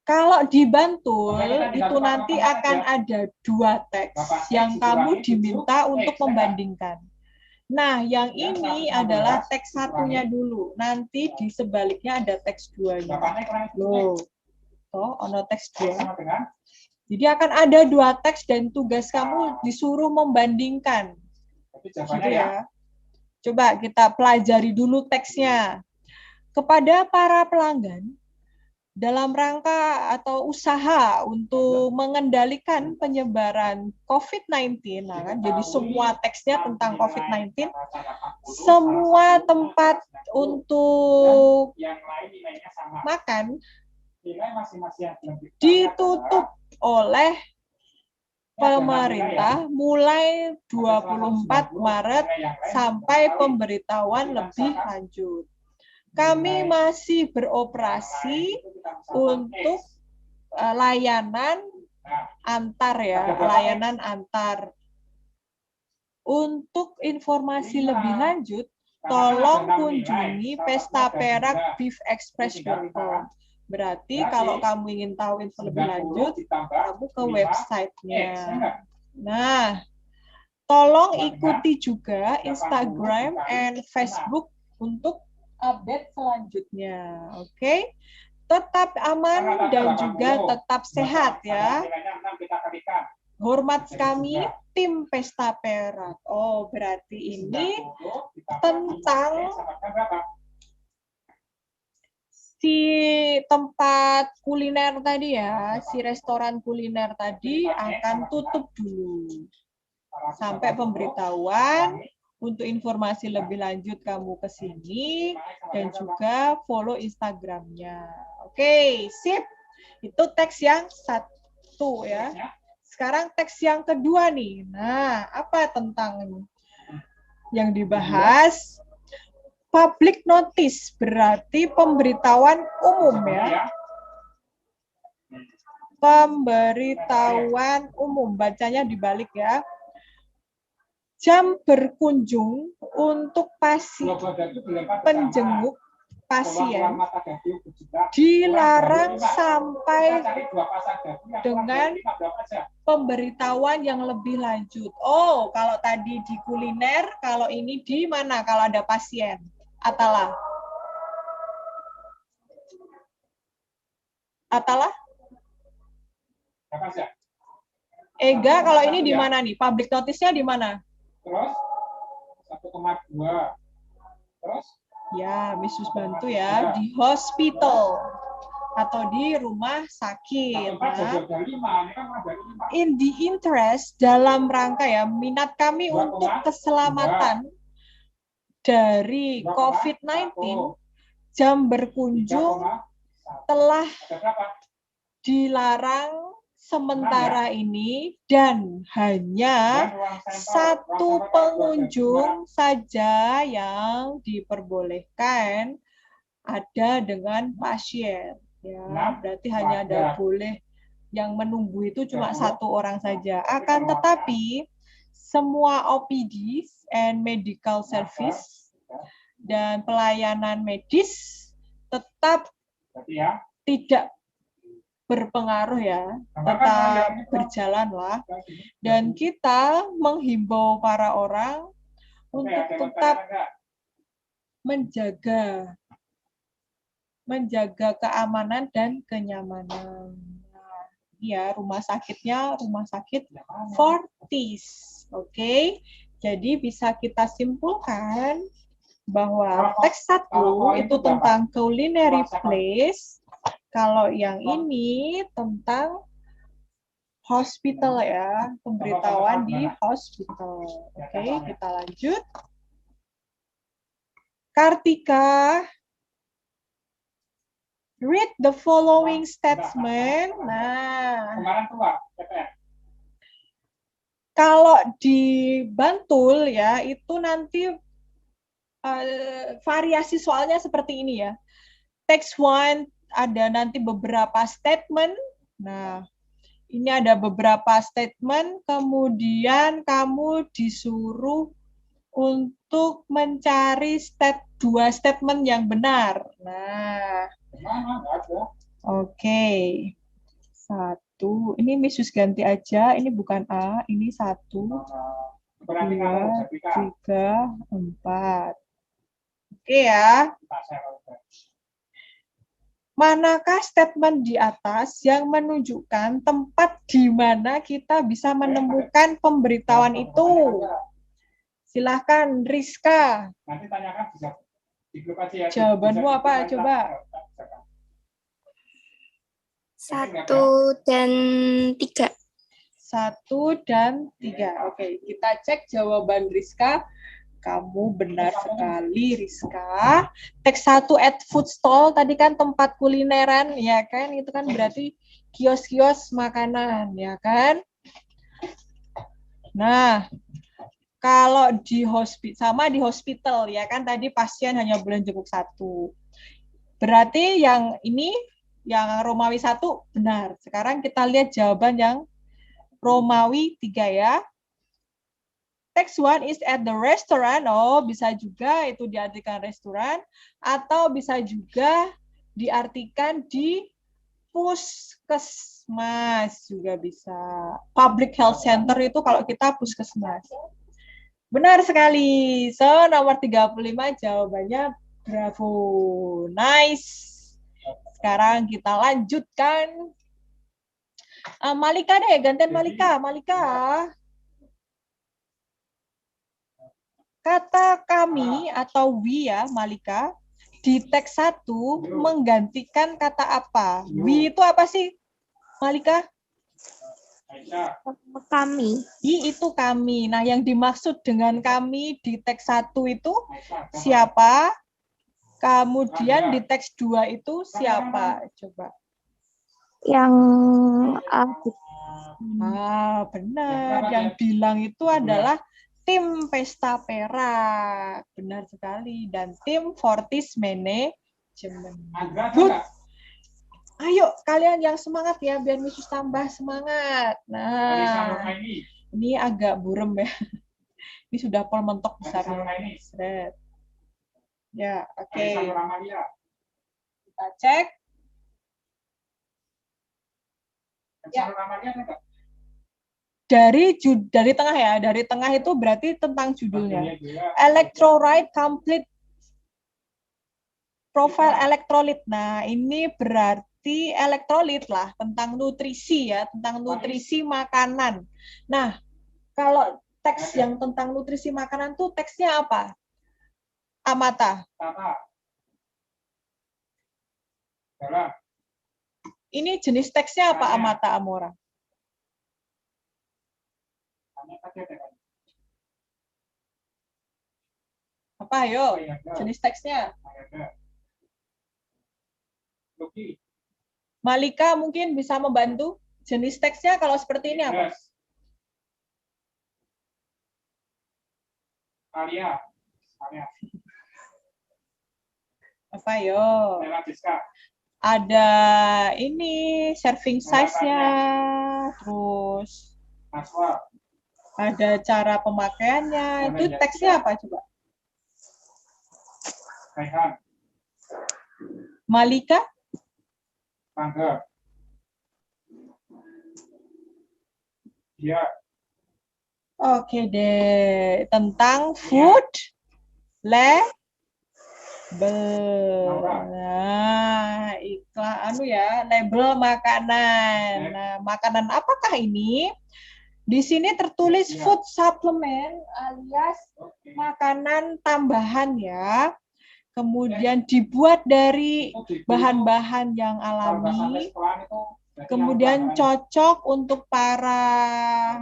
Kalau di Bantul, itu nanti akan ada 2 teks yang kamu diminta untuk membandingkan. Nah, yang ini adalah teks satunya dulu. Nanti di sebaliknya ada teks 2-nya. Loh, toh, ono teks 2. Jadi akan ada 2 teks dan tugas kamu disuruh membandingkan. Gitu ya. Coba kita pelajari dulu teksnya. Kepada para pelanggan, dalam rangka atau usaha untuk mengendalikan penyebaran COVID-19, nah kan, jadi semua teksnya tentang COVID-19, semua tempat untuk makan ditutup oleh pemerintah mulai 24 Maret sampai pemberitahuan lebih lanjut. Kami masih beroperasi untuk layanan antar ya, layanan antar. Untuk informasi lebih lanjut, tolong kunjungi pestaperak.beefexpress.com. Berarti kalau kamu ingin tahu info lebih lanjut, kamu ke websitenya. Nah, tolong ikuti juga Instagram and Facebook untuk update selanjutnya. Oke? Tetap aman dan juga tetap sehat ya. Hormat kami, tim Pesta Perak. Oh, berarti ini tentang si tempat kuliner tadi ya, si restoran kuliner tadi akan tutup dulu sampai pemberitahuan. Untuk informasi lebih lanjut kamu ke sini dan juga follow Instagramnya. Oke, sip. Itu teks yang 1 ya. Sekarang teks yang kedua nih. Nah, apa tentang yang dibahas? Public notice berarti pemberitahuan umum ya. Pemberitahuan umum, bacanya dibalik ya. Jam berkunjung untuk penjenguk pasien dilarang sampai dengan pemberitahuan yang lebih lanjut. Oh, kalau tadi di kuliner, kalau ini di mana kalau ada pasien? Atalah? Ega, kalau ini di mana nih? Public notice-nya di mana? Terus 1,2. Terus? Ya, Misus bantu ya. Di hospital atau di rumah sakit. Nah, in the interest, dalam rangka ya, minat kami untuk keselamatan dari COVID-19, jam berkunjung telah dilarang sementara ini dan hanya satu pengunjung saja yang diperbolehkan ada dengan pasien. Ya, berarti hanya ada boleh yang menunggu itu cuma satu orang saja. Akan tetapi semua OPD and medical service dan pelayanan medis tetap tidak berpengaruh ya, tetap berjalan lah. Dan kita menghimbau para orang untuk tetap menjaga keamanan dan kenyamanan. Nah, ya, rumah sakitnya rumah sakit Fortis. Oke. Jadi bisa kita simpulkan bahwa teks 1 itu tentang culinary place. Kalau yang ini tentang hospital ya, pemberitahuan di hospital. Oke, kita lanjut. Kartika, read the following statement. Nah, kalau di Bantul ya, itu nanti variasi soalnya seperti ini ya. Text 1 ada nanti beberapa statement. Nah, ini ada beberapa statement, kemudian kamu disuruh untuk mencari dua statement yang benar. Nah, oke. 1, ini Misus ganti aja, ini bukan A, ini 1, 2, 3, 4. Oke ya. Manakah statement di atas yang menunjukkan tempat di mana kita bisa menemukan pemberitahuan itu? Silahkan, Rizka. Nanti tanyakan bisa di grup aja ya. Jawabanmu apa? Coba. 1 dan 3. 1 dan 3. Oke, kita cek jawaban Rizka. Kamu benar sekali, Rizka. Teks 1 at food stall, tadi kan tempat kulineran, ya kan? Itu kan berarti kios-kios makanan, ya kan? Nah, kalau di sama di hospital, ya kan? Tadi pasien hanya boleh jenguk 1. Berarti yang ini, yang Romawi 1, benar. Sekarang kita lihat jawaban yang Romawi 3 ya. Text 1 is at the restaurant. Oh, bisa juga itu diartikan restoran. Atau bisa juga diartikan di puskesmas. Juga bisa. Public health center itu kalau kita puskesmas. Benar sekali. So, nomor 35 jawabannya bravo. Nice. Sekarang kita lanjutkan. Malika deh, gantian Malika. Malika. Kata kami atau we ya, Malika, di teks 1 menggantikan kata apa? We itu apa sih, Malika? Kami. I itu kami. Nah, yang dimaksud dengan kami di teks 1 itu siapa? Kemudian di teks 2 itu siapa? Coba. Yang Benar. Yang bilang itu adalah tim Pesta Perak. Benar sekali. Dan tim Fortis Management. Andra ada Good. nggak? Ayo, kalian yang semangat ya, biar Miss tambah semangat. Alisa Nah, Nurmaini. ini agak burem ya. Ini sudah pol mentok Alisa besar. Nurmaini. Seret. Ya, oke. Alisa Nuramalia. Kita cek. Alisa Nuramalia ada nggak? Dari tengah ya, dari tengah itu berarti tentang judulnya. Dia juga. Electrolyte Complete Profile Electrolyte. Nah, ini berarti elektrolit lah, tentang nutrisi ya, tentang nutrisi makanan. Nah, kalau teks yang tentang nutrisi makanan tuh teksnya apa? Amata. Tata. Dalam. Ini jenis teksnya apa, Amata Amora? Tanya tadi ada kan? Apa, ayo? Oh, iya, ada. Jenis teksnya. Ada. Luki. Malika mungkin bisa membantu. Jenis teksnya kalau seperti ini apa? Yes. Alia. Alia. Apa, yo? Ella Diska. Ada ini serving size-nya, terus Naswa. ada cara pemakaiannya. Itu teksnya apa coba? Raihan. Malika? Tangga. Dia. Oke deh, tentang food label. Nah, iklan label makanan. Nah, makanan apakah ini? Di sini tertulis food supplement alias makanan tambahan ya. Kemudian dibuat dari bahan-bahan yang alami. Kemudian cocok untuk para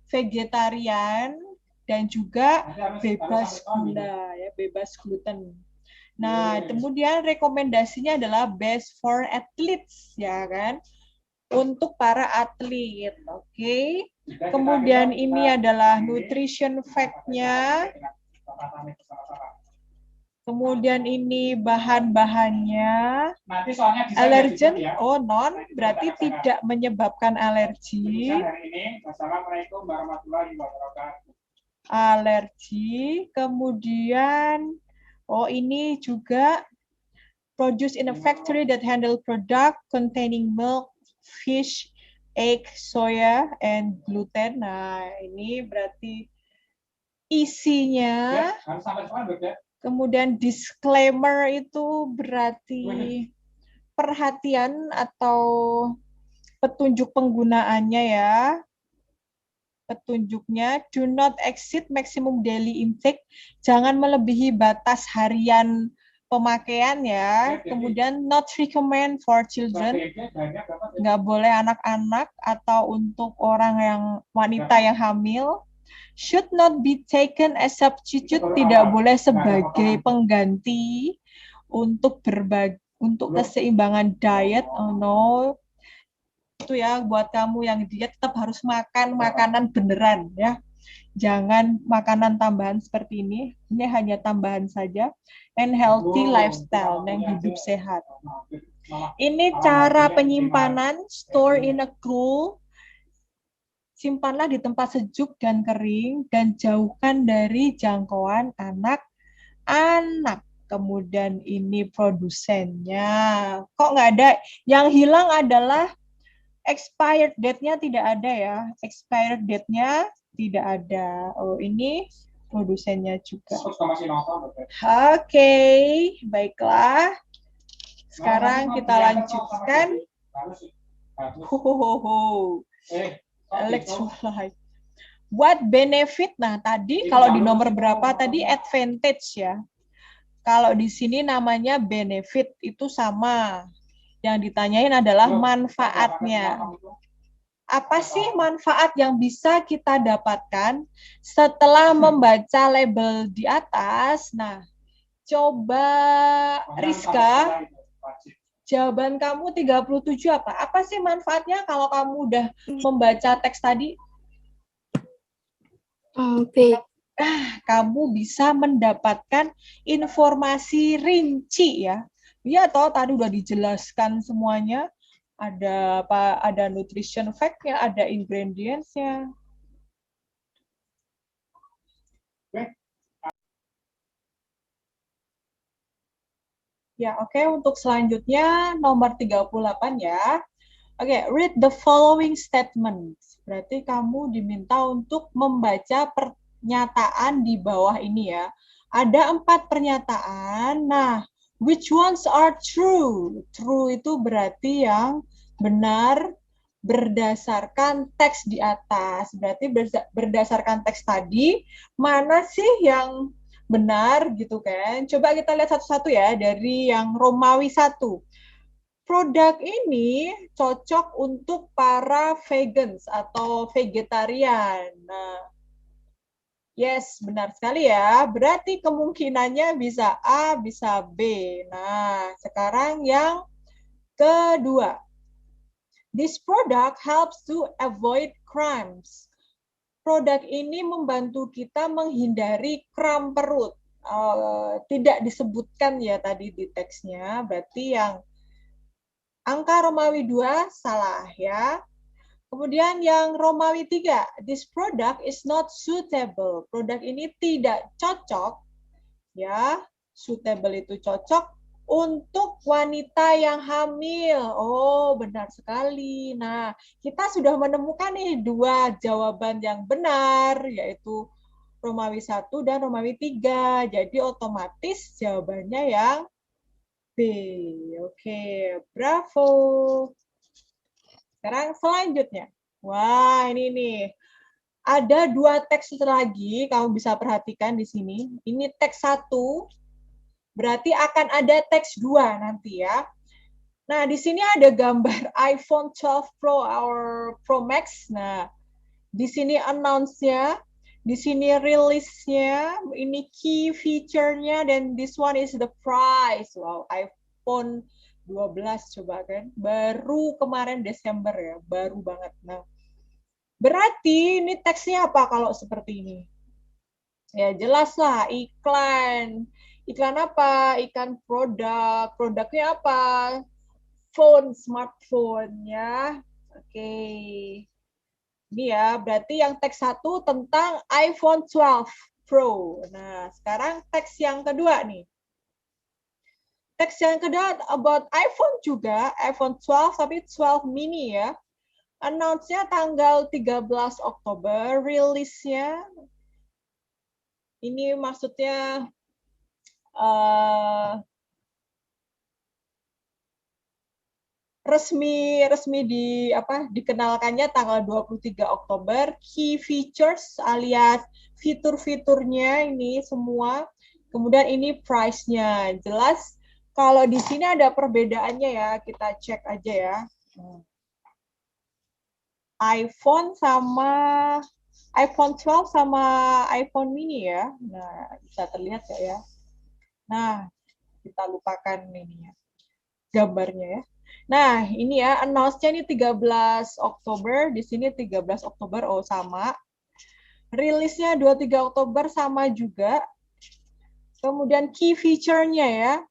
vegetarian dan juga bebas gula ya, bebas gluten. Nah, kemudian rekomendasinya adalah best for athletes ya kan, untuk para atlet. Oke. Kemudian ini adalah nutrition fact-nya. Kemudian ini bahan-bahannya. Nanti soalnya Allergen, ya. oh non, berarti tidak menyebabkan alergi. Hari ini, Assalamualaikum warahmatullahi wabarakatuh. Alergi, kemudian, oh ini juga produce in a factory that handle product containing milk, fish, egg, soya, and gluten. Nah, ini berarti isinya. Ya, harus sampai sekarang, ya. Kemudian disclaimer itu berarti perhatian atau petunjuk penggunaannya ya. Petunjuknya, do not exceed maximum daily intake. Jangan melebihi batas harian pemakaian ya. Kemudian not recommend for children. Nggak boleh anak-anak atau untuk orang yang wanita yang hamil. Should not be taken as substitute, tidak boleh sebagai pengganti untuk keseimbangan diet. Oh no, itu ya buat kamu yang diet tetap harus makan makanan beneran ya. Jangan makanan tambahan seperti ini. Ini hanya tambahan saja. And healthy lifestyle, yang hidup sehat. Ini cara penyimpanan, store in a cool. Simpanlah di tempat sejuk dan kering, dan jauhkan dari jangkauan anak-anak. Kemudian ini produsennya. Kok nggak ada? Yang hilang adalah expired date-nya tidak ada ya. Expired date-nya tidak ada. Oh, ini produsennya juga. Oke, baiklah. Sekarang kita lanjutkan. Electrolyte. What benefit? Nah, tadi kalau di nomor berapa tadi advantage ya. Kalau di sini namanya benefit itu sama. Yang ditanyain adalah manfaatnya. Apa sih manfaat yang bisa kita dapatkan setelah membaca label di atas? Nah, coba Rizka, jawaban kamu 37 apa? Apa sih manfaatnya kalau kamu udah membaca teks tadi? B. Kamu bisa mendapatkan informasi rinci ya. Iya toh tadi udah dijelaskan semuanya. Ada apa? Ada nutrition fact-nya, ada ingredients-nya. Ya, oke. Untuk selanjutnya nomor 38 ya. Oke, read the following statements. Berarti kamu diminta untuk membaca pernyataan di bawah ini ya. Ada 4 pernyataan. Nah, which ones are true? True itu berarti yang benar berdasarkan teks di atas. Berarti berdasarkan teks tadi, mana sih yang benar gitu kan? Coba kita lihat satu-satu ya dari yang Romawi 1. Produk ini cocok untuk para vegans atau vegetarian. Nah, yes, benar sekali ya. Berarti kemungkinannya bisa A, bisa B. Nah, sekarang yang kedua. This product helps to avoid cramps. Produk ini membantu kita menghindari kram perut. Tidak disebutkan ya tadi di teksnya, berarti yang angka Romawi 2 salah ya. Kemudian yang Romawi 3, this product is not suitable. Produk ini tidak cocok ya. Suitable itu cocok untuk wanita yang hamil. Oh, benar sekali. Nah, kita sudah menemukan nih 2 jawaban yang benar, yaitu Romawi 1 dan Romawi 3. Jadi otomatis jawabannya yang B. Oke, bravo. Sekarang selanjutnya. Wah, ini nih. Ada 2 teks lagi, kamu bisa perhatikan di sini. Ini teks 1, berarti akan ada teks 2 nanti ya. Nah, di sini ada gambar iPhone 12 Pro or Pro Max. Nah, di sini announce-nya, di sini release-nya, ini key feature-nya, dan this one is the price. Wow, iPhone 12 coba kan. Baru kemarin Desember ya, baru banget. Nah, berarti ini teksnya apa kalau seperti ini? Ya jelas lah, iklan. Iklan apa? Iklan produk. Produknya apa? Phone, smartphone ya. Oke. Ini ya, berarti yang teks 1 tentang iPhone 12 Pro. Nah, sekarang teks yang kedua nih. Teks yang kedua about iPhone juga, iPhone 12 tapi 12 mini ya. Announce-nya tanggal 13 Oktober, rilis-nya ini maksudnya resmi dikenalkannya tanggal 23 Oktober. Key features alias fitur-fiturnya ini semua. Kemudian ini price-nya. Jelas kalau di sini ada perbedaannya ya, kita cek aja ya. iPhone 12 sama iPhone mini ya. Nah, bisa terlihat ya. Nah, kita lupakan ini ya, gambarnya ya. Nah, ini ya, announce-nya ini 13 Oktober, di sini 13 Oktober, oh sama. Rilisnya 23 Oktober sama juga. Kemudian key feature-nya ya.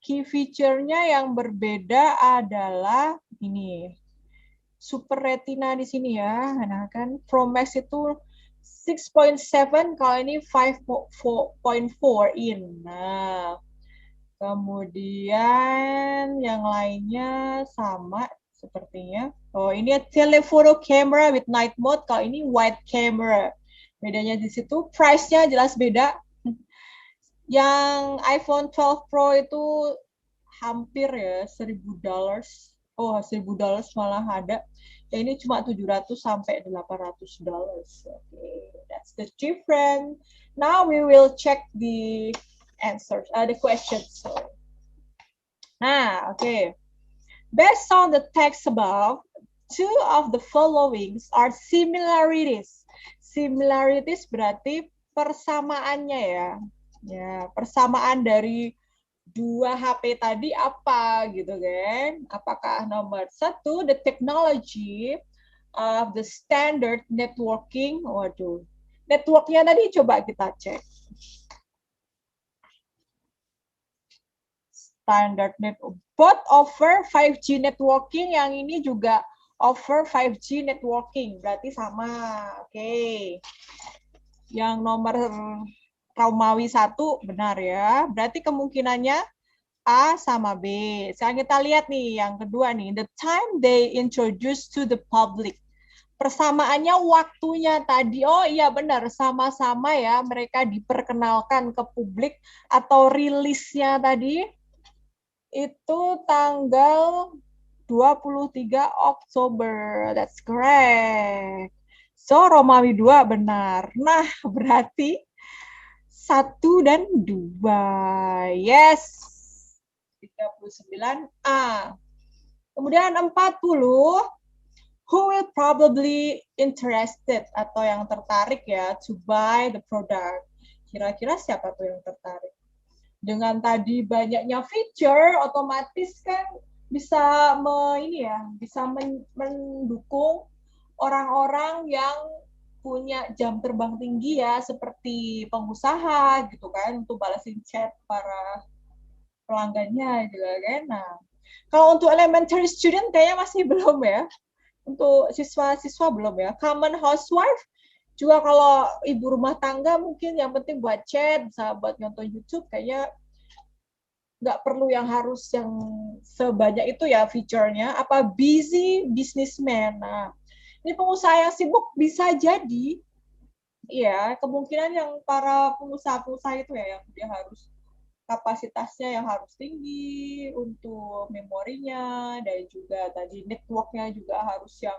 Key feature-nya yang berbeda adalah ini. Super Retina di sini ya. Nah, kan Pro Max itu 6.7, kalau ini 5.4 in. Nah, kemudian yang lainnya sama sepertinya. Oh, ini telephoto camera with night mode. Kalau ini white camera. Bedanya di situ. Price-nya jelas beda. Yang iPhone 12 Pro itu hampir ya $1.000. Oh, $1.000 malah ada. Ya, ini cuma 700 sampai $800. Okay, that's the difference. Now we will check the answers, the questions. Sorry. Nah, okay. Based on the text above, 2 of the following are similarities. Similarities berarti persamaannya ya. Ya, persamaan dari 2 HP tadi apa gitu kan? Apakah nomor 1, the technology of the standard networking, waduh, Networknya tadi coba kita cek. Standard network. Both offer 5G networking, yang ini juga offer 5G networking. Berarti sama. Oke. Yang nomor Romawi 1 benar ya. Berarti kemungkinannya A sama B. Sekarang kita lihat nih yang kedua nih. The time they introduced to the public. Persamaannya waktunya tadi. Oh iya benar, sama-sama ya mereka diperkenalkan ke publik atau rilisnya tadi itu tanggal 23 Oktober. That's correct. So Romawi 2 benar. Nah, berarti 1 dan 2. Yes. 39A. Kemudian 40. Who will probably interested atau yang tertarik ya to buy the product. Kira-kira siapa tuh yang tertarik? Dengan tadi banyaknya feature, otomatis kan bisa bisa mendukung orang-orang yang punya jam terbang tinggi ya, seperti pengusaha gitu kan, untuk balasin chat para pelanggannya juga kan. Nah, kalau untuk elementary student kayaknya masih belum ya. Untuk siswa-siswa belum ya. Common housewife juga kalau ibu rumah tangga mungkin yang penting buat chat, bisa buat nonton YouTube, kayaknya nggak perlu yang harus yang sebanyak itu ya fiturnya. Apa busy businessman. Nah, ini pengusaha yang sibuk bisa jadi, ya kemungkinan yang para pengusaha-pengusaha itu ya yang dia harus kapasitasnya yang harus tinggi untuk memorinya, dan juga tadi networknya juga harus yang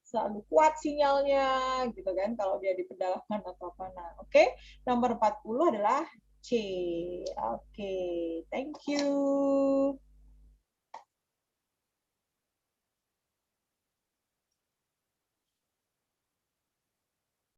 selalu kuat sinyalnya gitu kan kalau dia di pedalaman atau apa. Nah, oke. Nomor 40 adalah C. Oke, thank you.